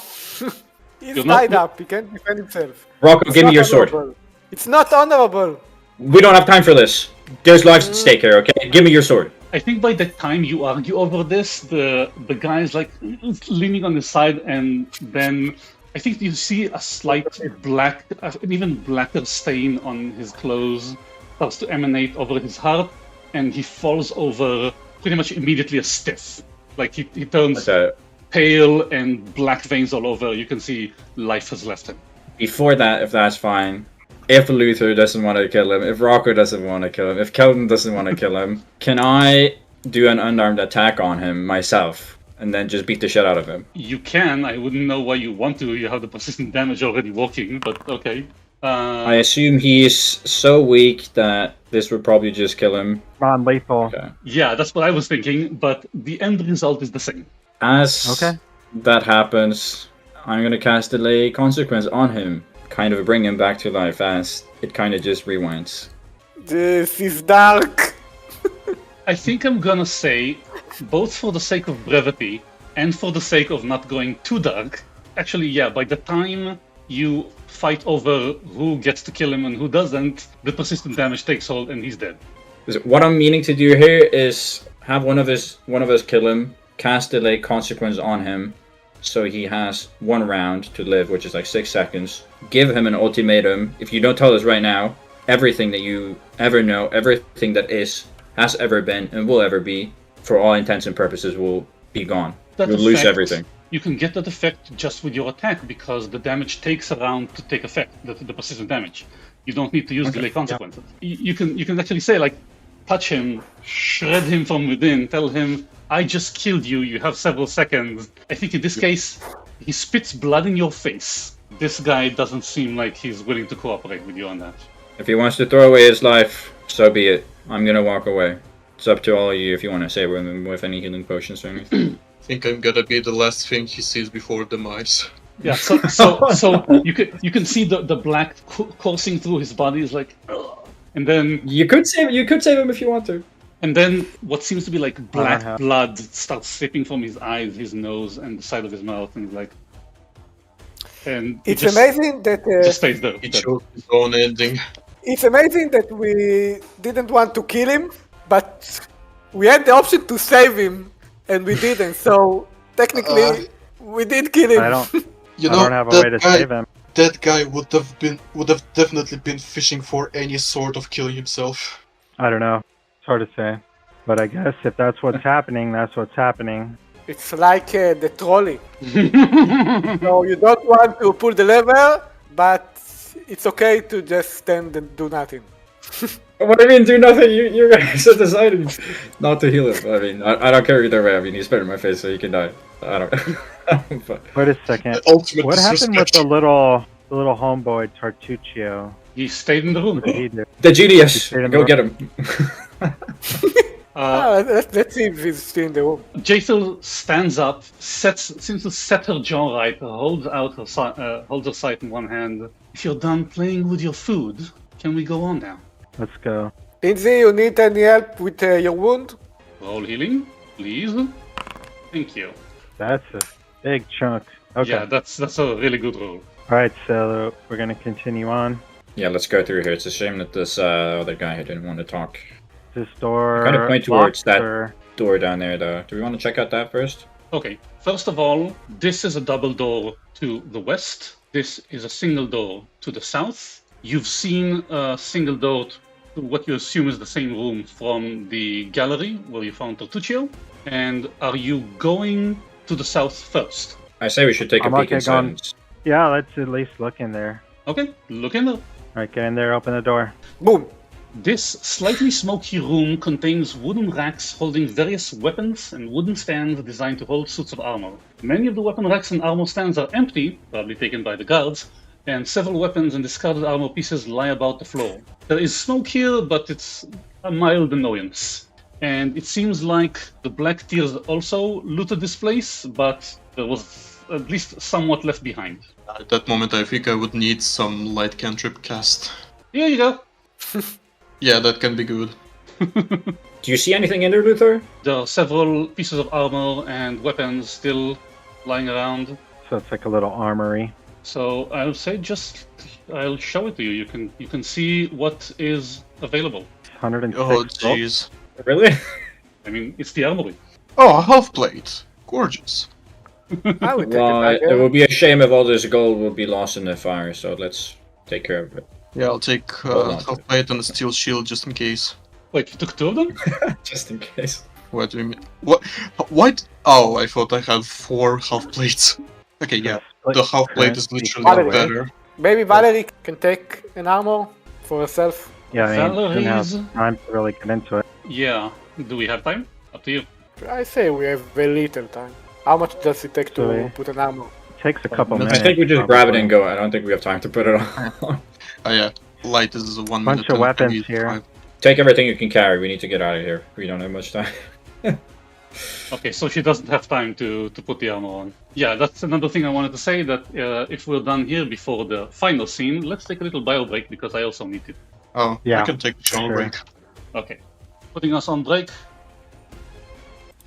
He's You're not- tied up. He can't defend himself. Rocco, It's give me not your sword. honorable. It's not honorable. We don't have time for this. There's lives at stake here, okay? Give me your sword. I think by the time you argue over this, the guy is like leaning on his side, and then I think you see a slight black, an even blacker stain on his clothes starts to emanate over his heart, and he falls over pretty much immediately a stiff. Like he turns Okay. pale and black veins all over. You can see life has left him. before that, if that's fine, if Luther doesn't want to kill him, if Rocco doesn't want to kill him, if Kelton doesn't want to kill him, can I do an unarmed attack on him myself and then just beat the shit out of him? You can. I wouldn't know why you want to. You have the persistent damage already working, but okay. I assume he's so weak that this would probably just kill him. Non-lethal. Okay. Yeah, that's what I was thinking, but the end result is the same. As that happens, I'm gonna cast Delay Consequence on him. Kind of bring him back to life as it kind of just rewinds. This is dark. I think I'm gonna say, both for the sake of brevity and for the sake of not going too dark, actually, yeah, by the time you fight over who gets to kill him and who doesn't, the persistent damage takes hold and he's dead. What I'm meaning to do here is have one of us kill him, cast Delay Consequence on him, so he has 1 round to live, which is like 6 seconds. Give him an ultimatum. If you don't tell us right now, everything that you ever know, everything that is, has ever been, and will ever be, for all intents and purposes, will be gone. That You'll lose effect- everything. You can get that effect just with your attack because the damage takes a round to take effect, the persistent damage. You don't need to use delay consequences. You can actually say, like, touch him, shred him from within, tell him, I just killed you, you have several seconds. I think in this case, he spits blood in your face. This guy doesn't seem like he's willing to cooperate with you on that. If he wants to throw away his life, so be it. I'm gonna walk away. It's up to all of you if you want to save him with any healing potions or anything. I think I'm gonna be the last thing he sees before demise. Yeah, so you can see the black coursing through his body is like, ugh. And then You could save him if you want to. And then what seems to be like black have- blood starts slipping from his eyes, his nose, and the side of his mouth, and he's like, and it It's just, amazing that just stays there. He chose his own ending. it's amazing that we didn't want to kill him, but we had the option to save him, and we didn't. So technically, we did kill him. I don't. You I know, don't have a way to that guy, save him. that guy would have definitely been fishing for any sort of killing himself. I don't know. It's hard to say. But I guess if that's what's happening, that's what's happening. It's like the trolley. So you don't want to pull the lever, but it's okay to just stand and do nothing. What do you mean, do nothing? You guys have decided not to heal him. I mean, I don't care either way. I mean, he's spit in my face, so he can die. I don't. But Wait a second. The ultimate What happened with disrespect. the little homeboy Tartuccio? He stayed in the room. What did he do? the He GDS, stayed in go the- get him. Let's see if he's still in the room. Jaethel stands up, seems to set her jaw right, holds her sight in one hand. If you're done playing with your food, can we go on now? Let's go. Lindsay, you need any help with your wound? Roll healing, please. Thank you. That's a big chunk. Okay. Yeah, that's a really good roll. All right, so we're gonna continue on. Yeah, let's go through here. It's a shame that this other guy here didn't want to talk. This door. Kind of point towards locked, that or- door down there, though. Do we want to check out that first? Okay, first of all, this is a double door to the west. This is a single door to the south. You've seen a single door to what you assume is the same room from the gallery where you found Tortuccio. And are you going to the south first? I say we should take a I'm peek okay, inside. gone. Yeah, let's at least look in there. Okay, look in there. All right, get in there. Open the door. Boom. This slightly smoky room contains wooden racks holding various weapons and wooden stands designed to hold suits of armor. Many of the weapon racks and armor stands are empty, probably taken by the guards, and several weapons and discarded armor pieces lie about the floor. There is smoke here, but it's a mild annoyance. And it seems like the Black Tears also looted this place, but there was at least somewhat left behind. At that moment, I think I would need some light cantrip cast. Here you go. Yeah, that can be good. Do you see anything in there, Luther? There are several pieces of armor and weapons still lying around. So it's like a little armory. So I'll say I'll show it to you. You can see what is available. 106 Oh, gold. jeez. Really? I mean, it's the armory. Oh, a half plate. Gorgeous. I would take Well, it back. it would be a shame if all this gold would be lost in the fire, so let's take care of it. Yeah, I'll take Hold on to half plate and a steel shield just in case. Wait, you took two of them? Just in case. What do you mean? What? What? Oh, I thought I had 4 half plates. Okay, yeah. Split The half plate is currency literally By the way, better. Maybe Valerie can take an armor for herself. Yeah, I mean, shouldn't have Valerie's- time to really get into it. Yeah. Do we have time? Up to you. I say we have very little time. How much does it take to Sorry. put an armor? It takes a couple I minutes. I think we just grab it and probably. go. I don't think we have time to put it on. Oh yeah, light is 1 minute. Bunch of and weapons 25. here. Take everything you can carry. We need to get out of here. We don't have much time. Okay, so she doesn't have time to put the armor on. Yeah, that's another thing I wanted to say, that if we're done here before the final scene, let's take a little bio break, because I also need it. Oh, Yeah, I can take a shower sure. break. Okay. Putting us on break.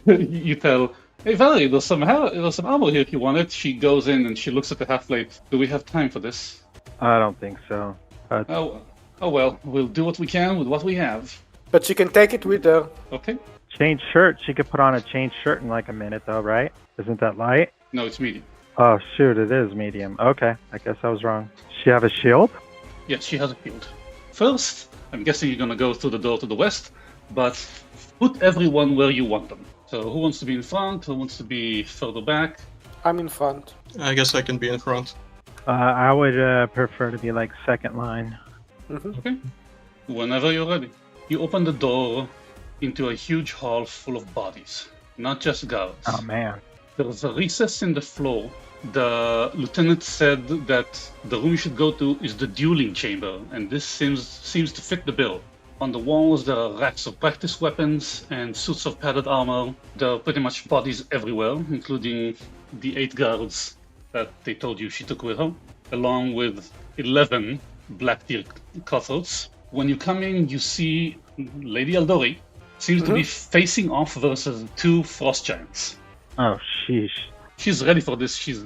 You tell, hey Valerie, there's some armor here if you want it. She goes in and she looks at the half-plate. Do we have time for this? I don't think so. Oh well, we'll do what we can with what we have. But she can take it with her. Okay? Change shirt. She could put on a change shirt in like a minute, though, right? Isn't that light? No, it's medium. Oh shoot, it is medium. Okay, I guess I was wrong. She have a shield? Yes, she has a shield. First, I'm guessing you're gonna go through the door to the west, but put everyone where you want them. So who wants to be in front? Who wants to be further back? I'm in front. I guess I can be in front. I would prefer to be like second line. Okay. Whenever you're ready. You open the door into a huge hall full of bodies, not just guards. Oh man. There's a recess in the floor. The lieutenant said that the room you should go to is the dueling chamber, and this seems to fit the bill. On the walls there are racks of practice weapons and suits of padded armor. There are pretty much bodies everywhere, including the 8 guards that they told you she took with her, along with 11 Blacktear cutthroats. When you come in, you see Lady Aldori seems to be facing off versus 2 frost giants. Oh sheesh. She's ready for this. She's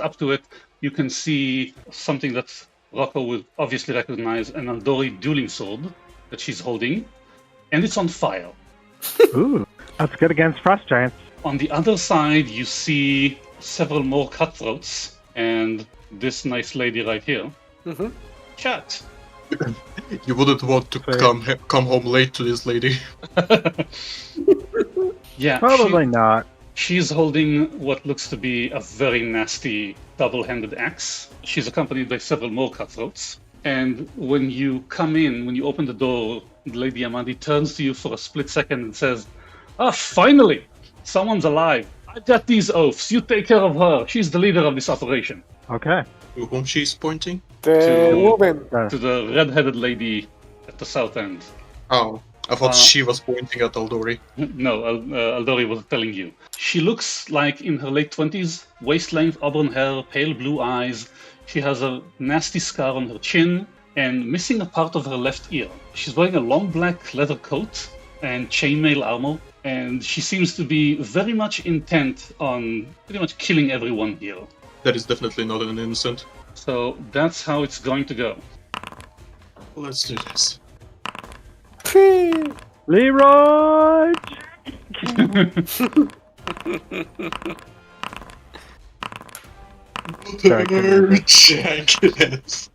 up to it. You can see something that Rocco would obviously recognize, an Aldori dueling sword that she's holding, and it's on fire. Ooh, that's good against frost giants. On the other side, you see several more cutthroats, and this nice lady right here. Mhm. Chat. You wouldn't want to Fair. come home late to this lady. Yeah, Probably not. she's holding what looks to be a very nasty double-handed axe. She's accompanied by several more cutthroats. And when you come in, when you open the door, Lady Amandi turns to you for a split second and says, "Ah, finally! Someone's alive. I got these oafs. You take care of her. She's the leader of this operation." Okay. To whom she's pointing? The To- woman. To the red-headed lady at the south end. Oh, I thought Uh, she was pointing at Aldori. No, Aldori was telling you. She looks like in her late 20s, waist-length auburn hair, pale blue eyes. She has a nasty scar on her chin and missing a part of her left ear. She's wearing a long black leather coat and chainmail armor, and she seems to be very much intent on pretty much killing everyone here. That is definitely not an innocent. So that's how it's going to go. Let's do this. Leroy! Sorry, Jackets.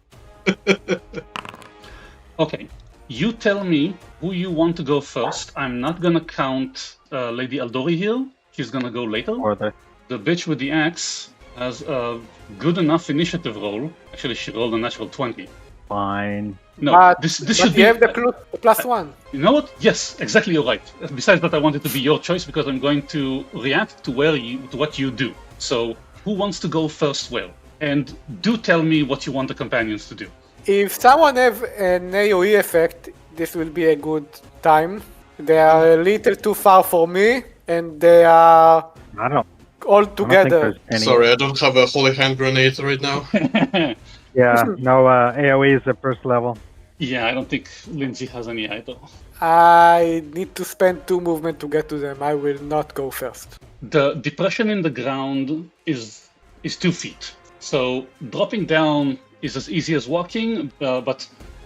Okay, you tell me who you want to go first. I'm not gonna count Lady Aldori here. She's gonna go later. Or The bitch with the axe has a good enough initiative roll. Actually, she rolled a natural 20. fine. No, But, this but should you be. have the +1. You know what? Yes, exactly. You're right. Besides that, I want it to be your choice because I'm going to react to what you do. So, who wants to go first? Where? And do tell me what you want the companions to do. If someone have an AoE effect, this will be a good time. They are a little too far for me, and they are I don't all think together. there's any. Sorry, I don't have a holy hand grenade right now. Yeah, no AoEs at first level. Yeah, I don't think Lindsay has any either. I need to spend 2 movement to get to them. I will not go first. The depression in the ground is 2 feet. So dropping down is as easy as walking, but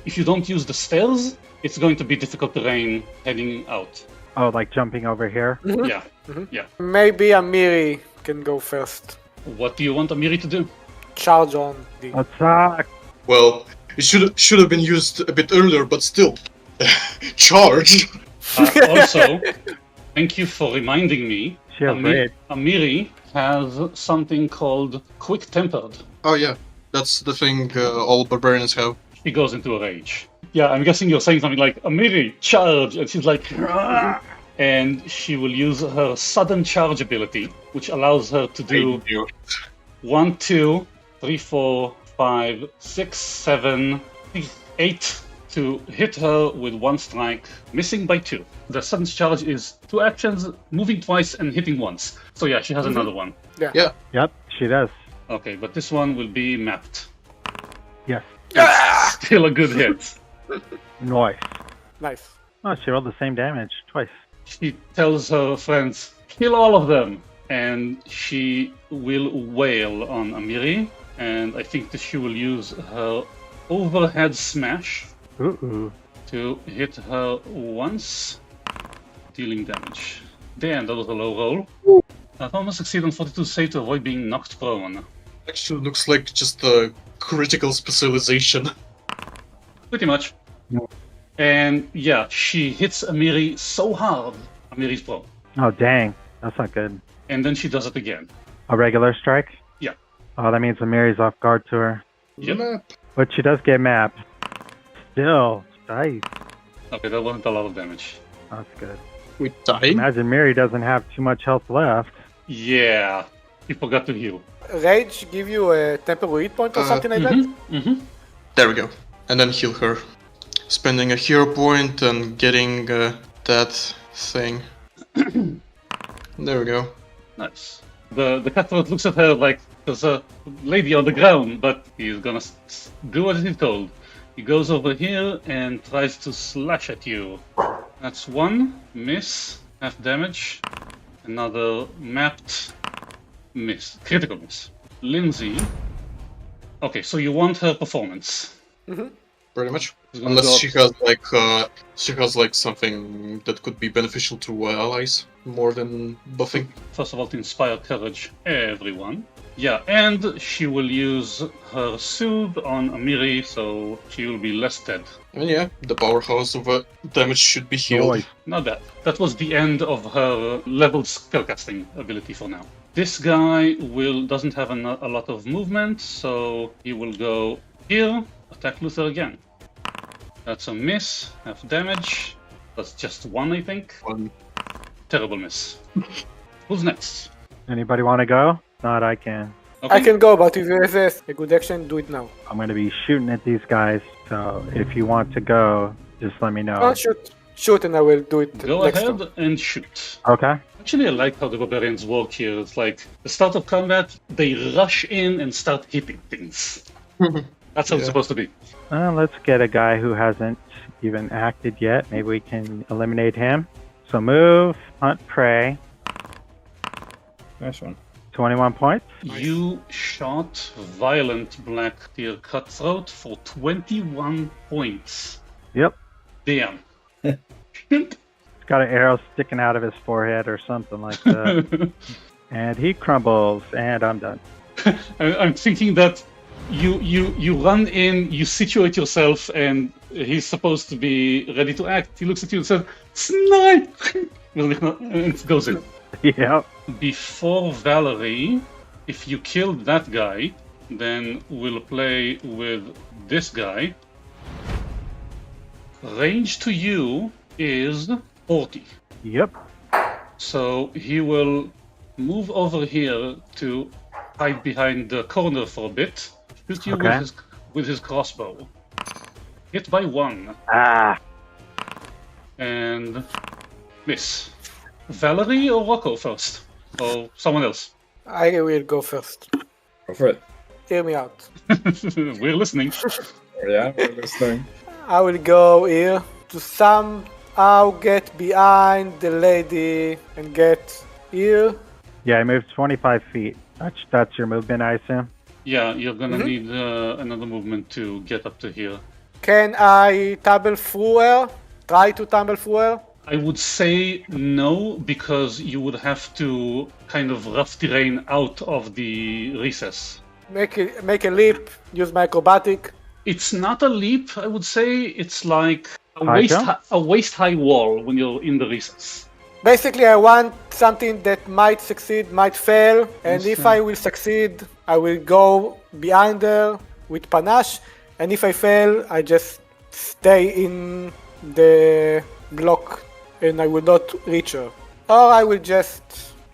if you don't use the stairs, it's going to be difficult terrain heading out. Oh, like jumping over here. Yeah, yeah. Maybe Amiri can go first. What do you want Amiri to do? Charge on the. Attack! Well, it should have been used a bit earlier, but still. Charge! Also, thank you for reminding me. She has raid. Amiri has something called Quick Tempered. Oh yeah. That's the thing all barbarians have. She goes into a rage. Yeah, I'm guessing you're saying something like, Amiri, charge! And she's like, "Rah!" And she will use her sudden charge ability, which allows her to do 1, 2, 3, 4, 5, 6, 7, 8 to hit her with 1 strike, missing by 2. The sudden charge is 2 actions, moving twice and hitting once. So yeah, she has another one. Yeah. Yep, she does. Okay, but this one will be mapped. Yes. It's still a good hit. Nice. Nice. Oh, she rolled the same damage twice. She tells her friends, kill all of them! And she will wail on Amiri, and I think that she will use her overhead smash Ooh. to hit her once, dealing damage. Damn, that was a low roll. That almost succeed on 42 save to avoid being knocked prone. Actually looks like just a critical specialization. Pretty much. Yeah. And yeah, she hits Amiri so hard, Amiri's prone. Oh, dang. That's not good. And then she does it again. A regular strike? Yeah. Oh, that means Amiri's off guard to her. Yep. Map. But she does get mapped. Still, nice. Okay, that wasn't a lot of damage. That's good. With dying? Imagine Miri doesn't have too much health left. Yeah, he forgot to heal. Rage give you a temporary hit point or something like that? Mm-hmm. There we go. And then heal her. Spending a hero point and getting that thing. There we go. Nice. The cutthroat looks at her like there's a lady on the ground, but he's gonna do what he's told. He goes over here and tries to slash at you. That's 1 miss, half damage. Another mapped miss, critical miss. Lindsay. Okay, so you want her performance. Pretty much. She's gonna Unless go- she has like something that could be beneficial to allies more than buffing. First of all, to inspire courage, everyone. Yeah, and she will use her soothe on Amiri, so she will be less dead. And yeah, the powerhouse of damage should be healed. Nice. Not bad. That was the end of her leveled spellcasting ability for now. This guy doesn't have a lot of movement, so he will go here, attack Luther again. That's a miss, half damage. That's just 1, I think. 1. Terrible miss. Who's next? Anybody want to go? Not I can. Okay. I can go, but if you have a good action, do it now. I'm going to be shooting at these guys. So if you want to go, just let me know. Oh, shoot, and I will do it Go next ahead turn. and shoot. Okay. Actually, I like how the barbarians work here. It's like the start of combat, they rush in and start hitting things. That's how it's Yeah. supposed to be. Let's get a guy who hasn't even acted yet. Maybe we can eliminate him. So move, hunt, prey. Nice one. 21 points. You shot Violent Black Tear Cutthroat for 21 points. Yep. Damn. He's got an arrow sticking out of his forehead or something like that. And he crumbles, and I'm done. I'm thinking that you run in, you situate yourself, and he's supposed to be ready to act. He looks at you and says, "Snipe!" and goes in. Yep. Before Valerie, if you killed that guy, then we'll play with this guy. Range to you is 40. Yep. So he will move over here to hide behind the corner for a bit. Shoot you Okay. with his crossbow. Hit by 1 Ah. and miss. Valerie or Rocco first? Or someone else? I will go first. Go for it. Hear me out. We're listening. Yeah, we're listening. I will go here to somehow get behind the lady and get here. Yeah, I moved 25 feet. That's your movement, I assume. Yeah, you're gonna need another movement to get up to here. Can I tumble through her? Try to tumble through her? I would say no, because you would have to kind of rough terrain out of the recess. Make a leap, use my acrobatic. It's not a leap, I would say. It's like a High jump? waist high wall when you're in the recess. Basically, I want something that might succeed, might fail, and if Understand. I will succeed, I will go behind her with panache, and if I fail, I just stay in the block and I will not reach her. Or I will just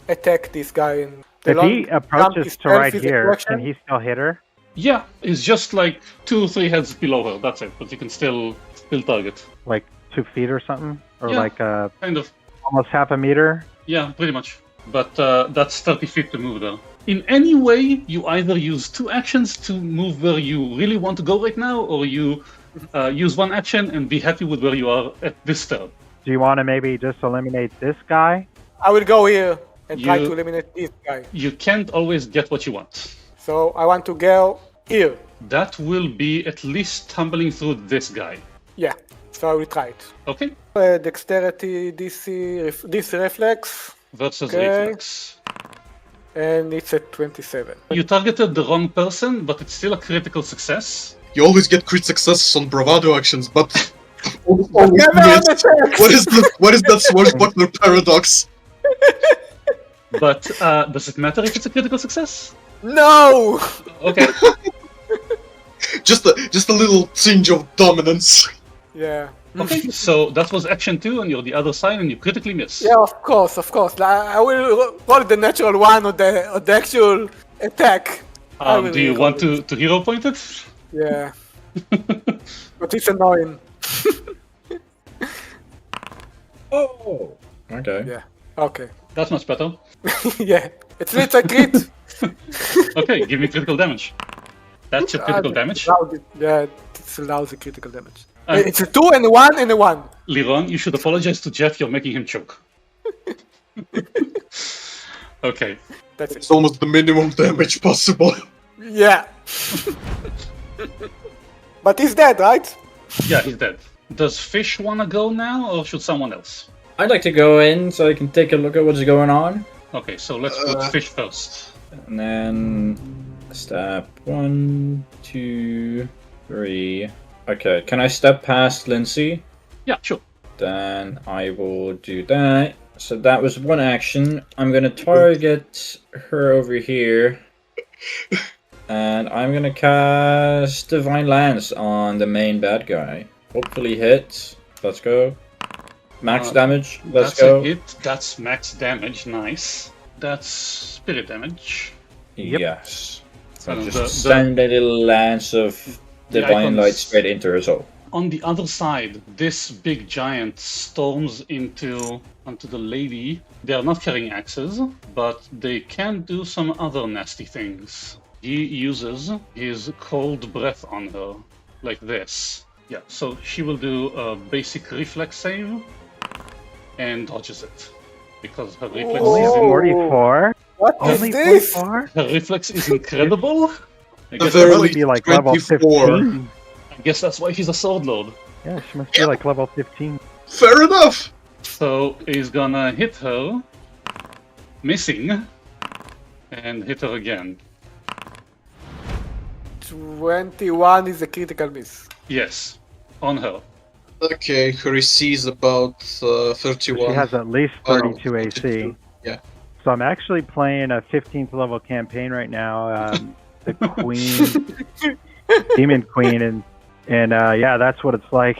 attack this guy. And the If long he jump approaches to itself right is a here, question. can he still hit her? Yeah, it's just like 2 or 3 heads below her. That's it. But you can still target. Like 2 feet or something? Or Yeah. like Kind of. almost half a meter? Yeah, pretty much. But that's 30 feet to move though. In any way, you either use 2 actions to move where you really want to go right now, or you use 1 action and be happy with where you are at this turn. Do you want to maybe just eliminate this guy? I will go here and try You- to eliminate this guy. You can't always get what you want. So I want to go here. That will be at least tumbling through this guy. Yeah, so I will try it. Okay? Dexterity DC reflex, Versus Okay. reflex. and it's at 27. You targeted the wrong person, but it's still a critical success. You always get crit successes on bravado actions, but always Never on miss. attack! What is that swashbuckler paradox? But does it matter if it's a critical success? No! Okay. Just a little tinge of dominance. Yeah. Okay, so that was action 2, and you're the other side, and you critically miss. Yeah, of course. I will roll the natural one on the actual attack. I will Do you roll want it. to hero point it? Yeah. But it's annoying. Oh. Okay. Yeah. Okay. That's much better. Yeah. It's a crit. Okay, give me critical damage. That's your critical damage. Yeah, it's a lousy critical damage. Uh, It's a 2 and a 1 and a 1. Liron, you should apologize to Jeff. You're making him choke. Okay. That's it. It's almost the minimum damage possible. Yeah. But he's dead, right? Yeah, he's dead. Does Fish wanna go now, or should someone else? I'd like to go in so I can take a look at what's going on. Okay, so let's put Fish first. And then step 1, 2, 3. Okay, can I step past Lindsay? Yeah, sure. Then I will do that. So that was 1 action. I'm gonna target her over here. And I'm gonna cast Divine Lance on the main bad guy. Hopefully hit. Let's go. Max damage. Let's That's go. a hit. That's max damage. Nice. That's spirit damage. Yep. Yes. So And just send a little lance of divine icons- light straight into her soul. On the other side, this big giant storms onto the lady. They are not carrying axes, but they can do some other nasty things. He uses his cold breath on her, like this. Yeah, so she will do a basic reflex save and dodges it. Because her reflex Oh. Only is 44? What is Only this? 44? her reflex is incredible. I guess, Very- That would be like level 24. 15. I guess that's why she's a sword lord. Yeah, she must be like level 15. Fair enough. So he's gonna hit her, missing, and hit her again. 21 is a critical miss. Yes, on her. Okay, her AC is about 31. She has at least Oh, no, 32 AC. Yeah. So I'm actually playing a 15th level campaign right now. The Queen, Demon Queen, and yeah, that's what it's like.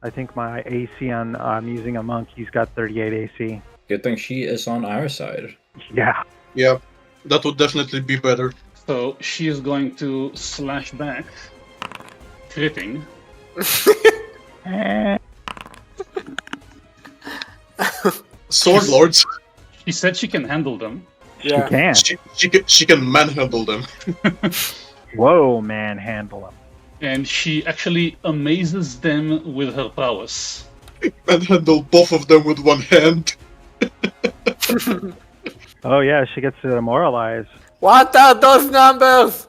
I think my AC on I'm using a monk. He's got 38 AC. Good thing she is on our side. Yeah. Yeah, that would definitely be better. So she is going to slash back, critting. Eh, Sword lords, She said she can handle them. Yeah. She can. she can manhandle them. Whoa, man, handle him. And she actually amazes them with her prowess. Manhandle both of them with one hand. Oh yeah, she gets to demoralize. What are those numbers?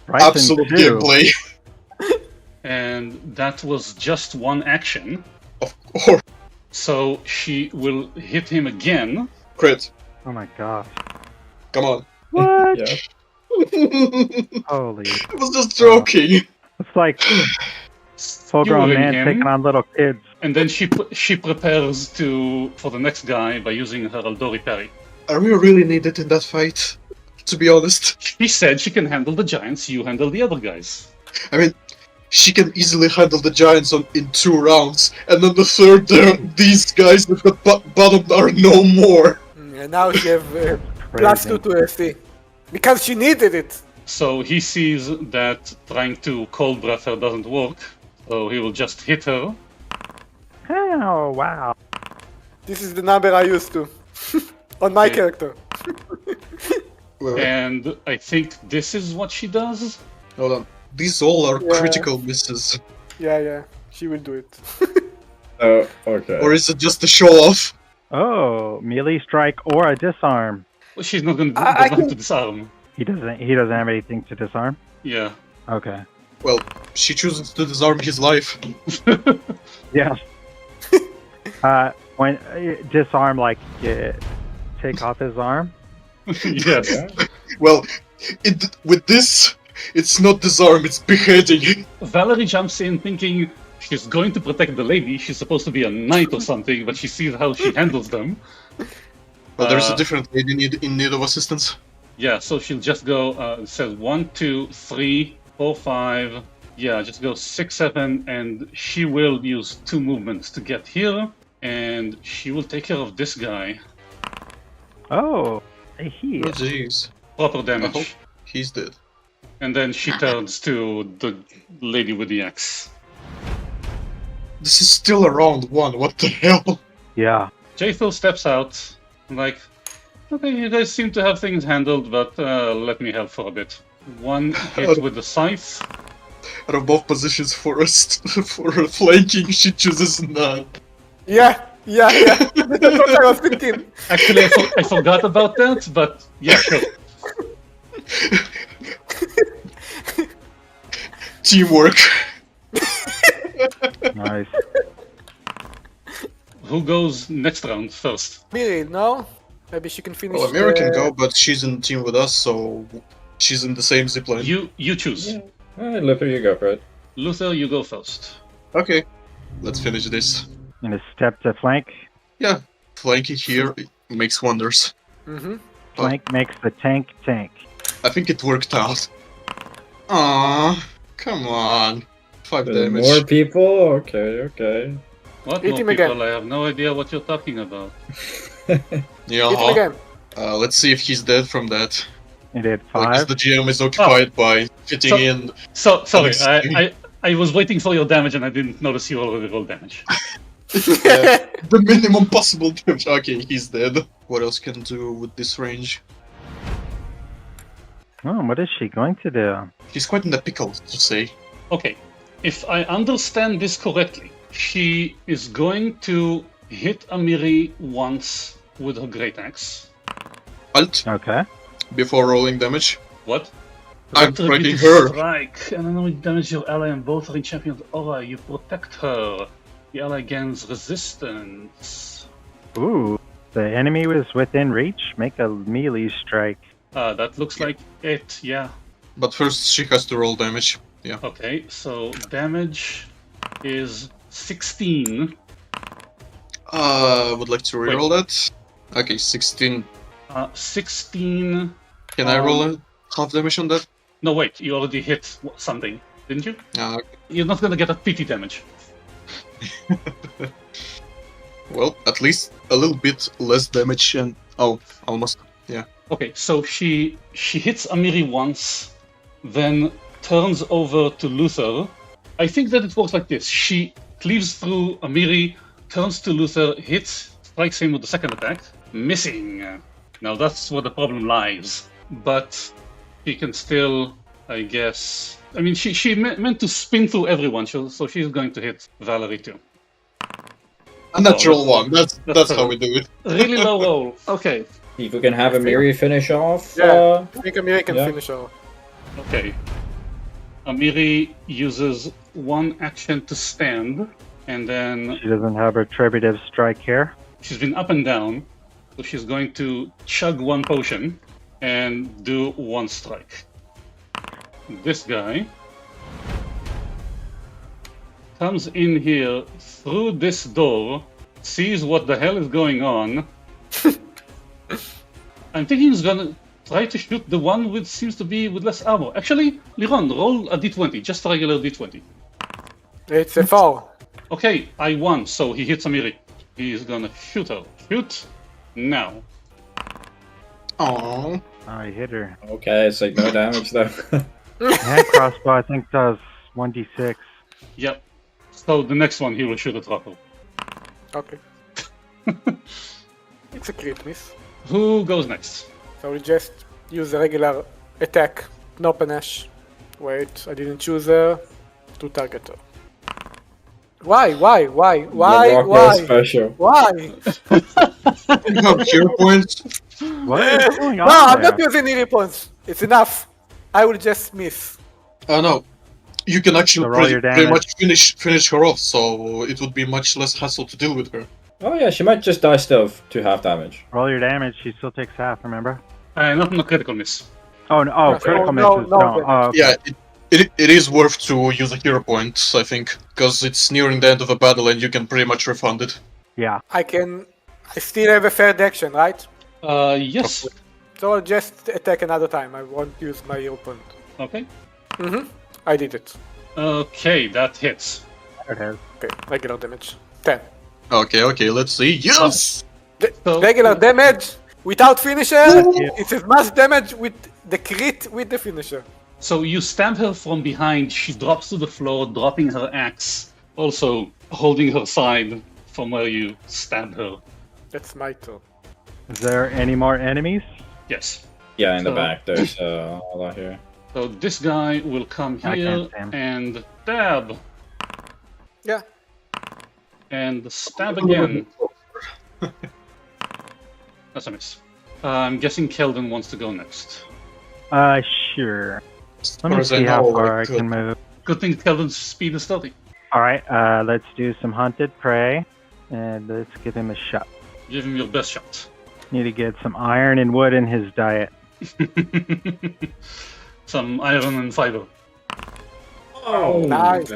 Bryson Absolute too. gameplay. And that was just 1 action. Of course. So she will hit him again. Crit. Oh my gosh. Come on. What? Yeah. I Holy. was just joking. It's like full grown Skewering man him. taking on little kids. And then she prepares for the next guy by using her Aldori parry. Are we really needed in that fight? To be honest, She said she can handle the giants, you handle the other guys. I mean, she can easily handle the giants in 2 rounds, and then the third, these guys that got bottomed are no more. And now she have +2 to AC. Because she needed it. So he sees that trying to cold breath her doesn't work, so he will just hit her. Oh, wow. This is the number I used to. On my Okay. character. Well, And I think this is what she does. hold on. These all are Yeah. critical misses. Yeah. She will do it. Oh, okay. Or is it just a show off? Oh, melee strike or a disarm. Well, she's not going to I have can- to disarm. He doesn't have anything to disarm? Yeah. Okay. Well, she chooses to disarm his life. Yeah. When disarm, like take off his arm. Yes. Yeah. Well, with this, it's not disarm, it's beheading. Valerie jumps in thinking she's going to protect the lady. She's supposed to be a knight or something, but she sees how she handles them. But there's a Uh, different lady in need of assistance. Yeah, so she'll just go, it says 1, 2, 3, 4, 5. Yeah, just go 6, 7, and she will use 2 movements to get here, and she will take care of this guy. Oh, he. Oh, jeez. Proper I hope damage. he's dead. And then she turns to the lady with the axe. This is still a round 1, what the hell? Yeah. Jethro steps out, like, okay, you guys seem to have things handled, but let me help for a bit. 1 hit with the scythe. Out of both positions for us, for her flanking, she chooses none. Yeah. That's what I was thinking. Actually, I forgot about that, but yeah, sure. Teamwork. Nice. Who goes next round first? Miri, no? Maybe she can finish. Well, Amira can the- go, but she's in team with us, so she's in the same zipline. You choose. Alright, Luther, you go for it. Luther, you go first. Okay, let's finish this. And a step to flank. Yeah, flanking here makes wonders. Mhm. Flank makes the tank tank. I think it worked out. Aww, come on. 5 damage. More people? Okay. What Hit more him people? again. I have no idea what you're talking about. Yeah, Hit him again. let's see if he's dead from that. He did Because 5. the GM is occupied by fitting So- in. So sorry, Honestly. I was waiting for your damage and I didn't notice you already rolled damage. The minimum possible damage. Okay, he's dead. What else can do with this range? Oh, what is she going to do? He's quite in the pickle, to say. Okay, if I understand this correctly, she is going to hit Amiri once with her great axe. Alt, Okay. before rolling damage. What? I'm Attributed striking her. Strike. And then we damage your ally and both are in champion's aura. You protect her. The ally gains resistance. Ooh. The enemy was within reach. Make a melee strike. That looks like it, yeah. But first she has to roll damage. Yeah. Okay, so damage is 16. Would like to reroll that. Okay, 16. 16. Can I roll a half damage on that? No, wait, you already hit something, didn't you? Uh, You're not gonna get a pity damage. well, at least a little bit less damage and... Oh, almost. Yeah. Okay, so she hits Amiri once, then turns over to Luther. I think that it works like this. She cleaves through Amiri, turns to Luther, hits, strikes him with the second attack, missing. Now that's where the problem lies. But she can still, I guess... I mean, she meant to spin through everyone, so she's going to hit Valerie too. A natural that's- one. That's that's how a- we do it. Really low roll. Okay. If we can have Amiri finish off. Yeah. I think Amiri can Yeah. finish her. Okay. Amiri uses one action to stand, and then She doesn't have retributive strike here. she's been up and down, so she's going to chug one potion and do one strike. This guy comes in here through this door, sees what the hell is going on. I'm thinking he's gonna try to shoot the one with seems to be with less armor. Actually, Liron, roll a d20, just a regular d20. It's a 4. Okay, I won, so he hits Amiri. He's gonna shoot her. Shoot now. Aww. I hit her. Okay, it's like no damage though. Hand crossbow, I think, does 1d6. Yep. So the next one he will shoot at Rocco. Okay. It's a crit miss. Who goes next? So we just use a regular attack. No panache. Wait, I didn't choose her to target her. Why? The Rocco special. Why? You have hero points. What is going on No, I'm there? not using any points. It's enough. I will just miss. Oh no. You can actually So roll your pretty damage. much finish her off, so it would be much less hassle to deal with her. Oh yeah, she might just die still to half damage. Roll your damage, she still takes half, remember? Not on a critical miss. Oh, no, oh, critical no, misses. no No, damage. oh, okay. Yeah, it is worth to use a hero point, I think, because it's nearing the end of a battle and you can pretty much refund it. Yeah. I still have a third action, right? Yes. So I'll just attack another time. I won't use my hero point. Okay. I did it. Okay, that hits. There it is. Okay, regular damage. 10. Okay, let's see. Yes! So- Regular damage without finisher. It's a mass damage with the crit with the finisher. So you stab her from behind, she drops to the floor, dropping her axe, also holding her side from where you stabbed her. That's my turn. Is there any more enemies? Yes. Yeah, in the So- back there's a lot here. So this guy will come I here can't see him. and stab. Yeah. And stab again. That's a miss. I'm guessing Keldon wants to go next. Sure. As Let far me as I see how know, far I I can move. Good thing Keldon's speed is 30. Alright, let's do some hunted prey. And let's give him a shot. Give him your best shot. Need to get some iron and wood in his diet. Some iron and fiber. Oh, Nice.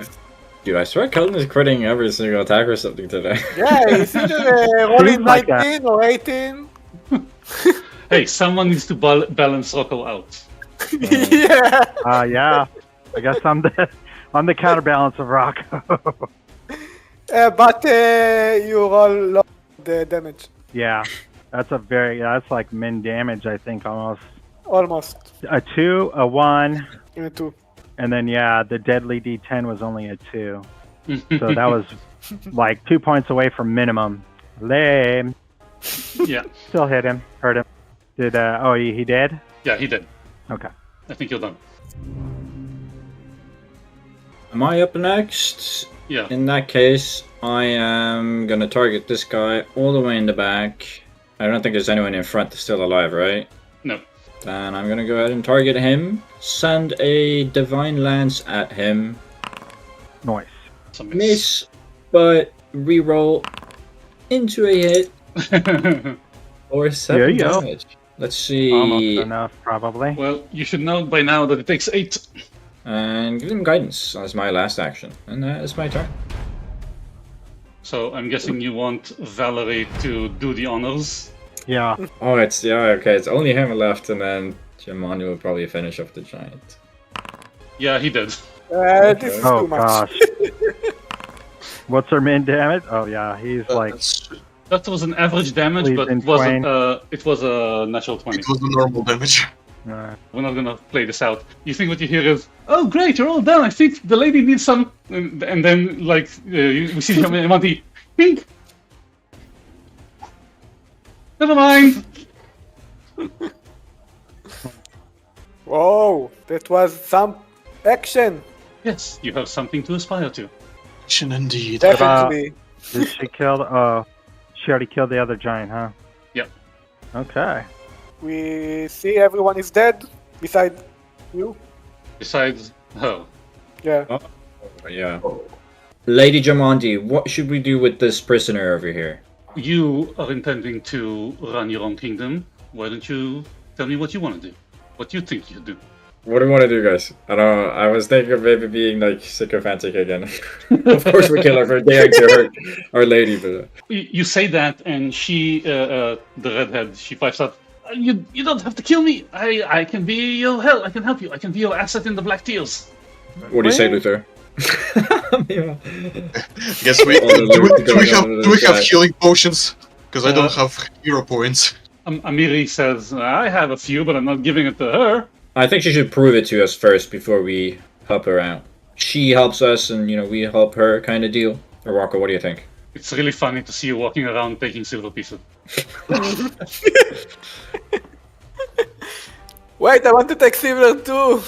Dude, I swear Kelton is critting every single attack or something today. Yeah, it's either rolling Seems like that. 19 or 18. Hey, someone needs to balance Rocco out. Yeah. Yeah. I guess I'm the counterbalance of Rocco. But you roll low the damage. Yeah. That's like min damage, I think, almost. Almost. A 2, a 1, In a 2. and then, yeah, the deadly D10 was only a 2. So that was like 2 points away from minimum. Lame. Yeah, Still hit him. Hurt him. He did? yeah, he did. Okay. I think you're done. Am I up next? Yeah. In that case, I am gonna target this guy all the way in the back. I don't think there's anyone in front that's still alive, right? No. Then I'm gonna go ahead and target him. Send a Divine Lance at him. Nice. It's a Miss, but reroll into a hit or 7 There you go. damage. Let's see. Almost enough, probably. Well, you should know by now that it takes 8. And give him guidance as my last action. And that is my turn. So I'm guessing you want Valerie to do the honors. Yeah. Oh, okay. It's only him left, and then Jimani will probably finish off the giant. Yeah, he did. This is Oh, too much. gosh. What's our min damage? Oh, yeah. He's like... That was an average damage, Please, but in it wasn't. twain. It was a natural 20. It was the normal damage. We're not gonna play this out. You think what you hear is, "Oh, great, you're all done. I think the lady needs some," and then like we see Monty. Pink. Never mind. Whoa, that was some action. Yes, you have something to aspire to. Action indeed. Definitely. Did she kill... Oh, she already killed the other giant, huh? Yep. Okay. We see everyone is dead beside you. Besides her, Yeah. Yeah. Lady Jamandi, what should we do with this prisoner over here? you are intending to run your own kingdom. Why don't you tell me what you want to do? What you think you do? What do you want to do, guys? I don't know. I was thinking of maybe being like sycophantic again. Of course, we kill her for daring to hurt Our Lady, but You say that, and she, the redhead, she pipes up. You don't have to kill me. I can be your help. I can help you. I can be your asset in the Black Tears. what do you say, Wait. Luther? Yeah. Guess we All the do lyrics we, do we going have on the do we have side. healing potions? Because I don't Uh, have hero points. Amiri says, I have a few, but I'm not giving it to her. I think she should prove it to us first before we help her out. She helps us, and we help her, kind of deal. Or Rocco, what do you think? It's really funny to see you walking around taking silver pieces. Wait, I want to take silver too.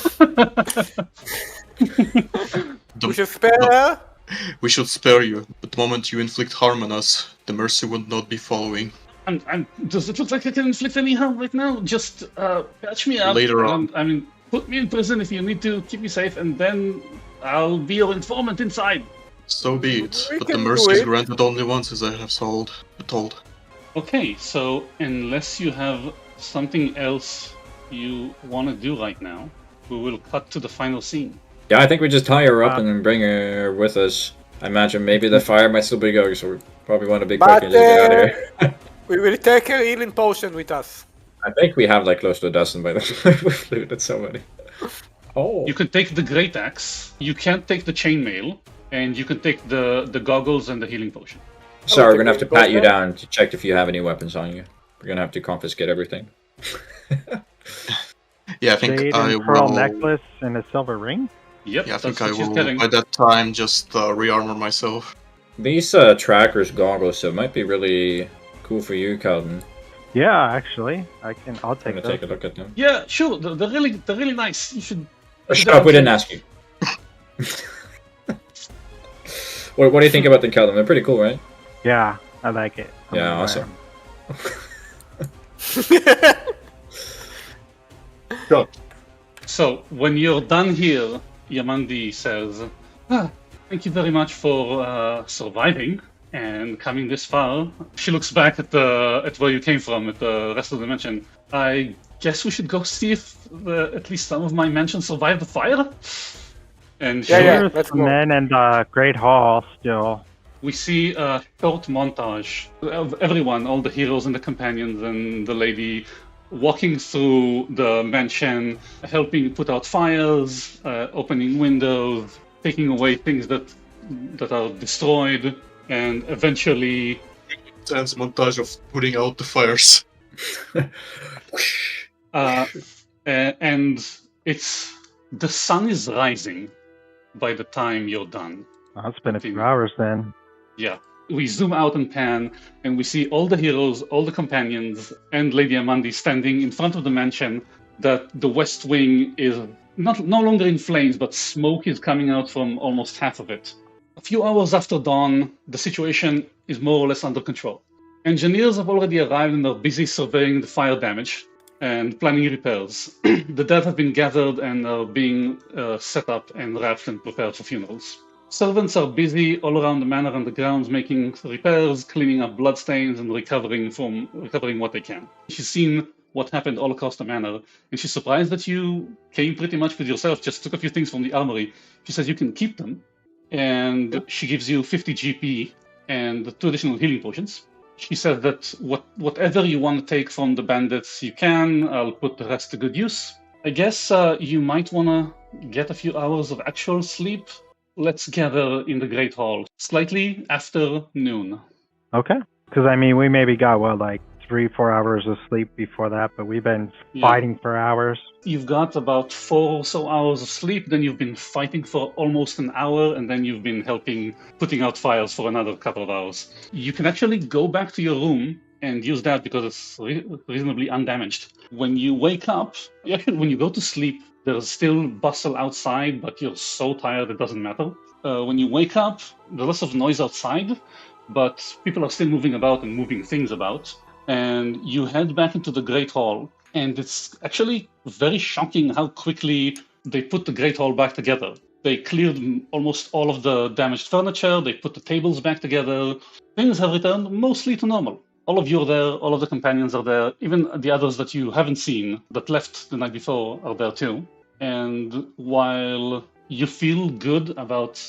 We should spare her. We should spare you, but the moment you inflict harm on us, the mercy would not be following. Does it look like I can inflict any harm right now? Just patch me up. Later on. I mean, put me in prison if you need to, keep me safe, and then I'll be your informant inside. So be it, We but the can do mercy is it. granted only once, as I have told. Okay, so unless you have something else you want to do right now, we will cut to the final scene. Yeah, I think we just tie her up Uh, and then bring her with us. I imagine maybe the fire might still be going, so we probably want to be quick But and just get out of here. we will take her healing potion with us. I think we have like close to a dozen by the time we've looted so many. Oh. You can take the great axe, you can't take the chainmail, and you can take the goggles and the healing potion. Sorry, we're gonna have think to we pat you go there. down to check if you have any weapons on you. We're gonna have to confiscate everything. Yeah, I think Jade I and pearl will. necklace and a silver ring. Yep, Yeah, I that's think what I she's will. getting. By that time, just rearmor myself. These trackers goggles, so it might be really cool for you, Calvin. Yeah, actually, I'll I'm take gonna those. take a look at them. Yeah, sure. They're really nice. You should. Shut up, we didn't ask you. What do you think about them, Calvin? They're pretty cool, right? Yeah, I like it. I'm Yeah, gonna wear awesome. 'em. So when you're done here, Yamandi says, "Thank you very much for surviving and coming this far." She looks back at where you came from, at the rest of the mansion. I guess we should go see if at least some of my mansion survived the fire. And Yeah, yeah. There's let's some go. men in the Great Hall still. we see a short montage of everyone, all the heroes and the companions and the lady, walking through the mansion, helping put out fires, opening windows, taking away things that are destroyed, and eventually Intense montage of putting out the fires. and it's the sun is rising by the time you're done. Oh, it's been a few hours then. Yeah. We zoom out and pan, and we see all the heroes, all the companions, and Lady Amandi standing in front of the mansion. That the West Wing is no longer in flames, but smoke is coming out from almost half of it. A few hours after dawn, the situation is more or less under control. Engineers have already arrived and are busy surveying the fire damage and planning repairs. The dead have been gathered and are being set up and wrapped and prepared for funerals. Servants are busy all around the manor and the grounds making repairs, cleaning up bloodstains, and recovering what they can. She's seen what happened all across the manor, and she's surprised that you came pretty much with yourself, just took a few things from the armory. She says you can keep them, and she gives you 50 GP and 2 additional healing potions. She says that whatever you want to take from the bandits, you can. I'll put the rest to good use. I guess you might want to get a few hours of actual sleep. Let's gather in the Great Hall, slightly after noon. Okay. Because I mean, we maybe got like 3-4 hours of sleep before that, but we've been fighting for hours. You've got about 4 or so hours of sleep, then you've been fighting for almost an hour, and then you've been helping putting out fires for another couple of hours. You can actually go back to your room and use that because it's reasonably undamaged. When you wake up, when you go to sleep, there's still bustle outside, but you're so tired it doesn't matter. When you wake up, there's lots of noise outside, but people are still moving about and moving things about. And you head back into the Great Hall, and it's actually very shocking how quickly they put the Great Hall back together. They cleared almost all of the damaged furniture, they put the tables back together. Things have returned mostly to normal. All of you are there, all of the companions are there, even the others that you haven't seen that left the night before are there too. And while you feel good about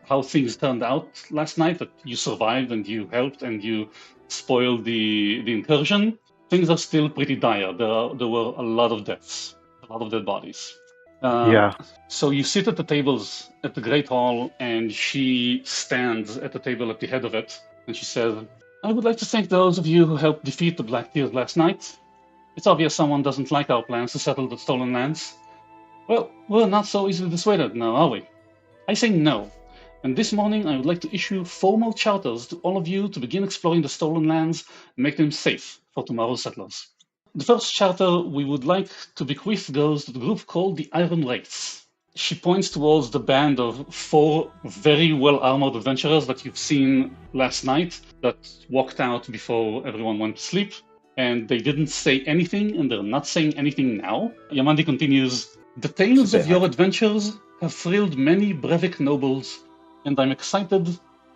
how things turned out last night, that you survived and you helped and you spoiled the incursion, things are still pretty dire. There were a lot of deaths, a lot of dead bodies. Yeah. So you sit at the tables at the Great Hall, and she stands at the table at the head of it, and she says, I would like to thank those of you who helped defeat the Black Tears last night. It's obvious someone doesn't like our plans to settle the stolen lands. Well, we're not so easily dissuaded now, are we? I say no. And this morning I would like to issue formal charters to all of you to begin exploring the stolen lands and make them safe for tomorrow's settlers. The first charter we would like to bequeath goes to the group called the Iron Wraiths. She points towards the band of 4 very well-armored adventurers that you've seen last night that walked out before everyone went to sleep. And they didn't say anything, and they're not saying anything now. Yamandi continues, the tales of your adventures have thrilled many Brevik nobles, and I'm excited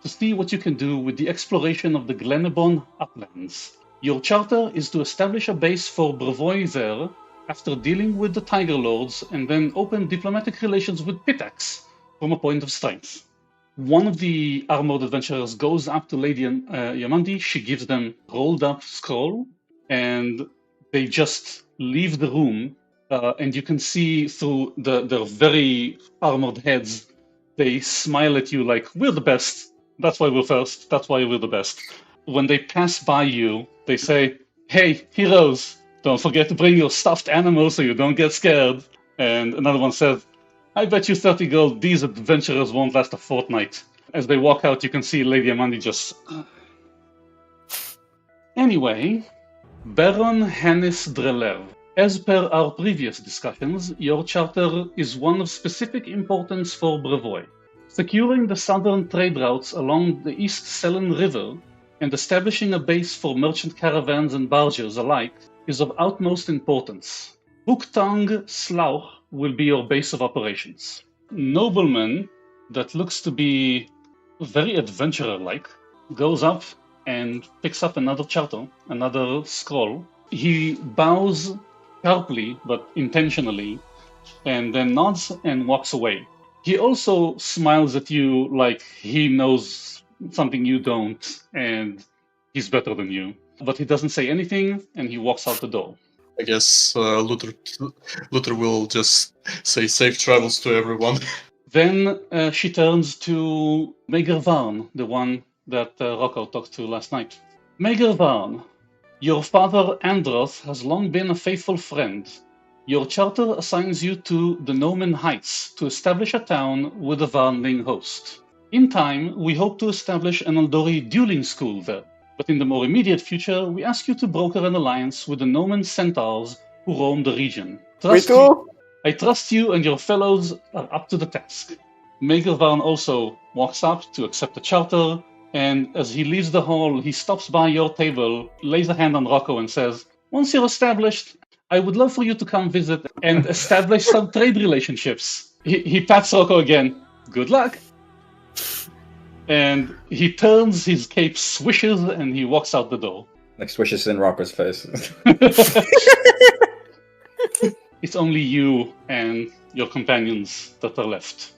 to see what you can do with the exploration of the Glenebon uplands. Your charter is to establish a base for Brevoy there after dealing with the Tiger Lords, and then open diplomatic relations with Pitax from a point of strength. One of the armored adventurers goes up to Lady Yamandi. She gives them a rolled up scroll, and they just leave the room, and you can see through their very armored heads, they smile at you like, we're the best, that's why we're first, that's why we're the best. When they pass by you, they say, hey, heroes, don't forget to bring your stuffed animals so you don't get scared. And another one says, I bet you 30 gold these adventurers won't last a fortnight. As they walk out, you can see Lady Amandi just... Anyway, Baron Hannes Drelev. As per our previous discussions, your charter is one of specific importance for Brevoy. Securing the southern trade routes along the East Selen River and establishing a base for merchant caravans and barges alike is of utmost importance. Buktang Slauch will be your base of operations. Nobleman, that looks to be very adventurer-like, goes up and picks up another charter, another scroll. He bows sharply but intentionally, and then nods and walks away. He also smiles at you like he knows something you don't, and he's better than you. But he doesn't say anything, and he walks out the door. I guess Luther will just say safe travels to everyone. Then she turns to Mager Varn, the one that Rocco talked to last night. Mager Varn, your father Androth has long been a faithful friend. Your charter assigns you to the Nomen Heights to establish a town with a Varnling host. In time, we hope to establish an Eldori dueling school there. But in the more immediate future, we ask you to broker an alliance with the Nomen Centaurs who roam the region. I trust you and your fellows are up to the task. Mager Varn also walks up to accept the charter, and as he leaves the hall, he stops by your table, lays a hand on Rocco and says, once you're established, I would love for you to come visit and establish some trade relationships. He pats Rocco again. Good luck. And he turns, his cape swishes, and he walks out the door. Like swishes in Rocco's face. It's only you and your companions that are left.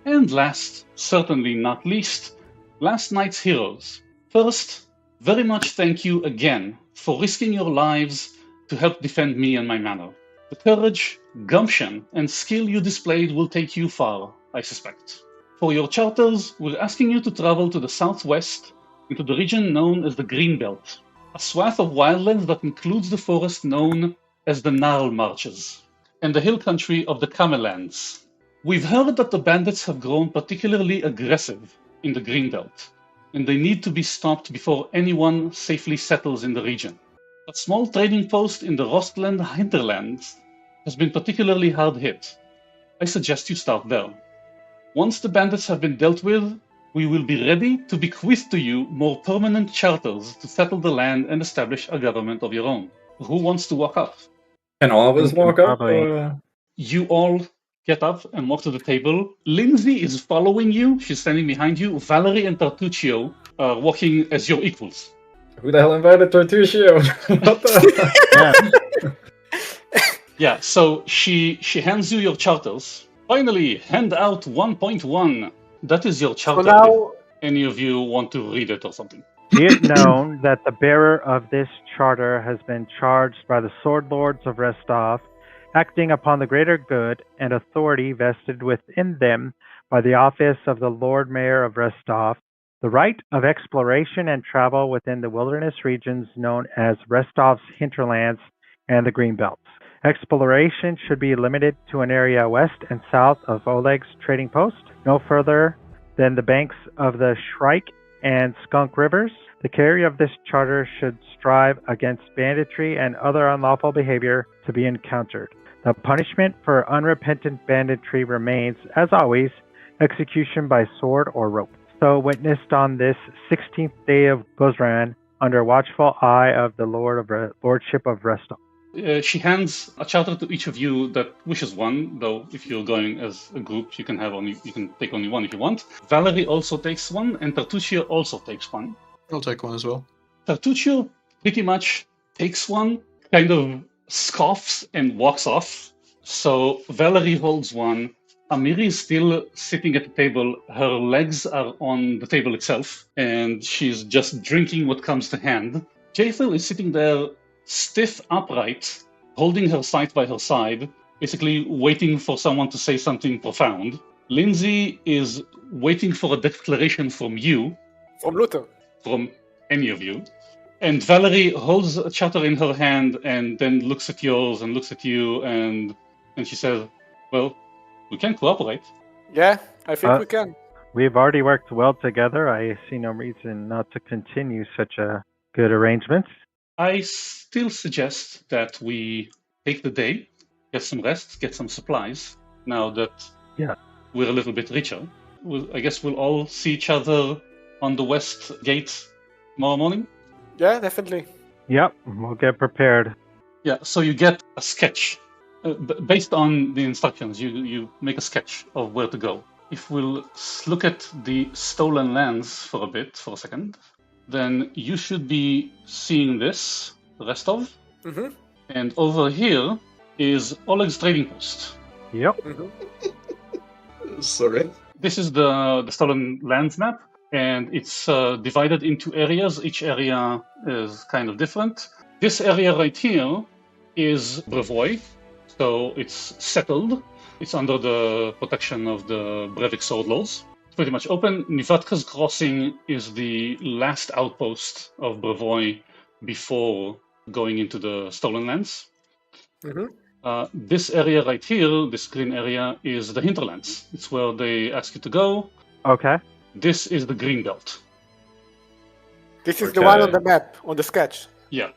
And last, certainly not least, last night's heroes. First, very much thank you again for risking your lives to help defend me and my manor. The courage, gumption, and skill you displayed will take you far, I suspect. For your charters, we're asking you to travel to the southwest into the region known as the Greenbelt, a swath of wildlands that includes the forest known as the Gnarl Marches, and the hill country of the Camelands. We've heard that the bandits have grown particularly aggressive in the Greenbelt, and they need to be stopped before anyone safely settles in the region. A small trading post in the Rostland hinterlands has been particularly hard hit. I suggest you start there. Once the bandits have been dealt with, we will be ready to bequeath to you more permanent charters to settle the land and establish a government of your own. Who wants to walk up? Can all of us walk up? Probably. You all get up and walk to the table. Lindsay is following you. She's standing behind you. Valerie and Tartuccio are walking as your equals. Who the hell invited Tortuccio? What the? Yeah. Yeah, so she hands you your charters. Finally, hand out 1.1. That is your So charter. now, If any of you want to read it or something. Be it known that the bearer of this charter has been charged by the Sword Lords of Restov, acting upon the greater good and authority vested within them by the office of the Lord Mayor of Restov, the right of exploration and travel within the wilderness regions known as Restov's hinterlands and the Greenbelt. Exploration should be limited to an area west and south of Oleg's trading post, no further than the banks of the Shrike and Skunk Rivers. The carrier of this charter should strive against banditry and other unlawful behavior to be encountered. The punishment for unrepentant banditry remains, as always, execution by sword or rope. So witnessed on this 16th day of Gozran, under watchful eye of the Lordship of Restov. She hands a charter to each of you that wishes one. Though, if you're going as a group, you can take only one if you want. Valerie also takes one, and Tartuccio also takes one. I'll take one as well. Tartuccio pretty much takes one, kind of scoffs and walks off. So Valerie holds one. Amiri is still sitting at the table. Her legs are on the table itself, and she's just drinking what comes to hand. Jaethel is sitting there, stiff upright, holding her scythe by her side, basically waiting for someone to say something profound. Lindsay is waiting for a declaration from you, from Luther. from any of you. And Valerie holds a charter in her hand and then looks at yours and looks at you and she says, well, we can cooperate. Yeah, I think we can. We've already worked well together. I see no reason not to continue such a good arrangement. I still suggest that we take the day, get some rest, get some supplies. Now that we're a little bit richer, I guess we'll all see each other on the west gate tomorrow morning. Yeah, definitely. Yep, we'll get prepared. Yeah, so you get a sketch. Based on the instructions, you make a sketch of where to go. If we'll look at the stolen lands for a second, then you should be seeing this, Restov. Mm-hmm. And over here is Oleg's trading post. Yep. Mm-hmm. Sorry. This is the stolen lands map, and it's divided into areas. Each area is kind of different. This area right here is Brevoy, so it's settled. It's under the protection of the Brevik Sword Lords. It's pretty much open. Nivatka's Crossing is the last outpost of Brevoy before going into the stolen lands. Mm-hmm. This area right here, this green area, is the hinterlands. It's where they ask you to go. Okay. This is the green belt. This is the one on Okay. the map, on the sketch. Yeah.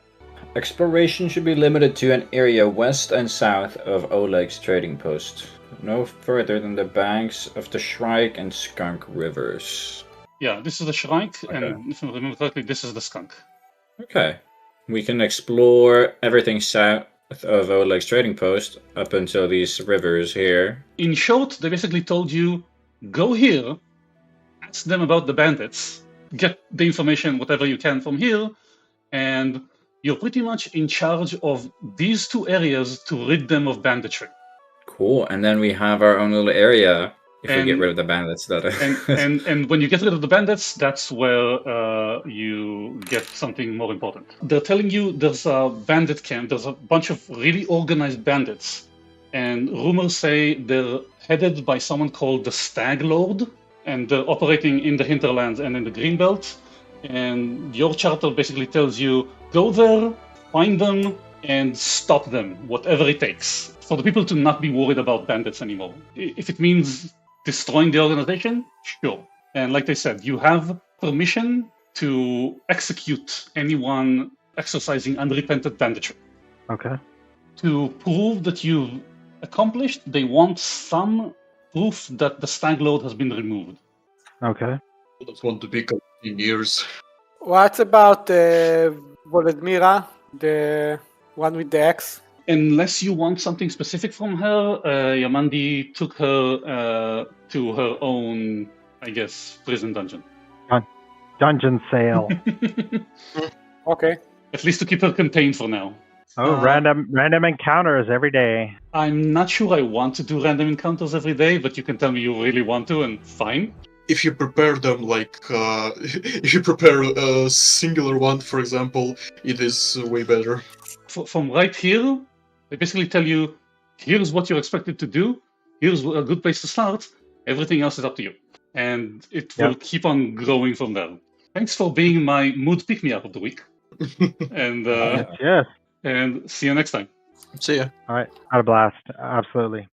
Exploration should be limited to an area west and south of Oleg's trading post, no further than the banks of the Shrike and Skunk rivers. Yeah, this is the Shrike, Okay. and if I remember correctly, this is the Skunk. Okay. We can explore everything south of Oleg's trading post up until these rivers here. In short, they basically told you, go here, ask them about the bandits, get the information, whatever you can from here, and you're pretty much in charge of these two areas to rid them of banditry. Cool. And then we have our own little area if we get And- rid of the bandits. That And when you get rid of the bandits, that's where you get something more important. They're telling you there's a bandit camp, there's a bunch of really organized bandits, and rumors say they're headed by someone called the Stag Lord, and they're operating in the hinterlands and in the Greenbelt. And your charter basically tells you, go there, find them, and stop them, whatever it takes. For the people to not be worried about bandits anymore. If it means destroying the organization, sure. And like they said, you have permission to execute anyone exercising unrepentant banditry. Okay. To prove that you've accomplished, they want some proof that the Stag Lord has been removed. Okay. I don't want to be in years. What about Volodmira, the one with the X? Unless you want something specific from her, Yamandi took her to her own, I guess, prison dungeon. Dungeon sale. Okay. At least to keep her contained for now. Oh, random encounters every day. I'm not sure I want to do random encounters every day, but you can tell me you really want to, and fine. If you prepare them if you prepare a singular one, for example, it is way better. From right here, they basically tell you, here's what you're expected to do, here's a good place to start, everything else is up to you. And it will keep on growing from there. Thanks for being my mood pick-me-up of the week. And Yes. and see you next time. See ya. All right. Had a blast. Absolutely.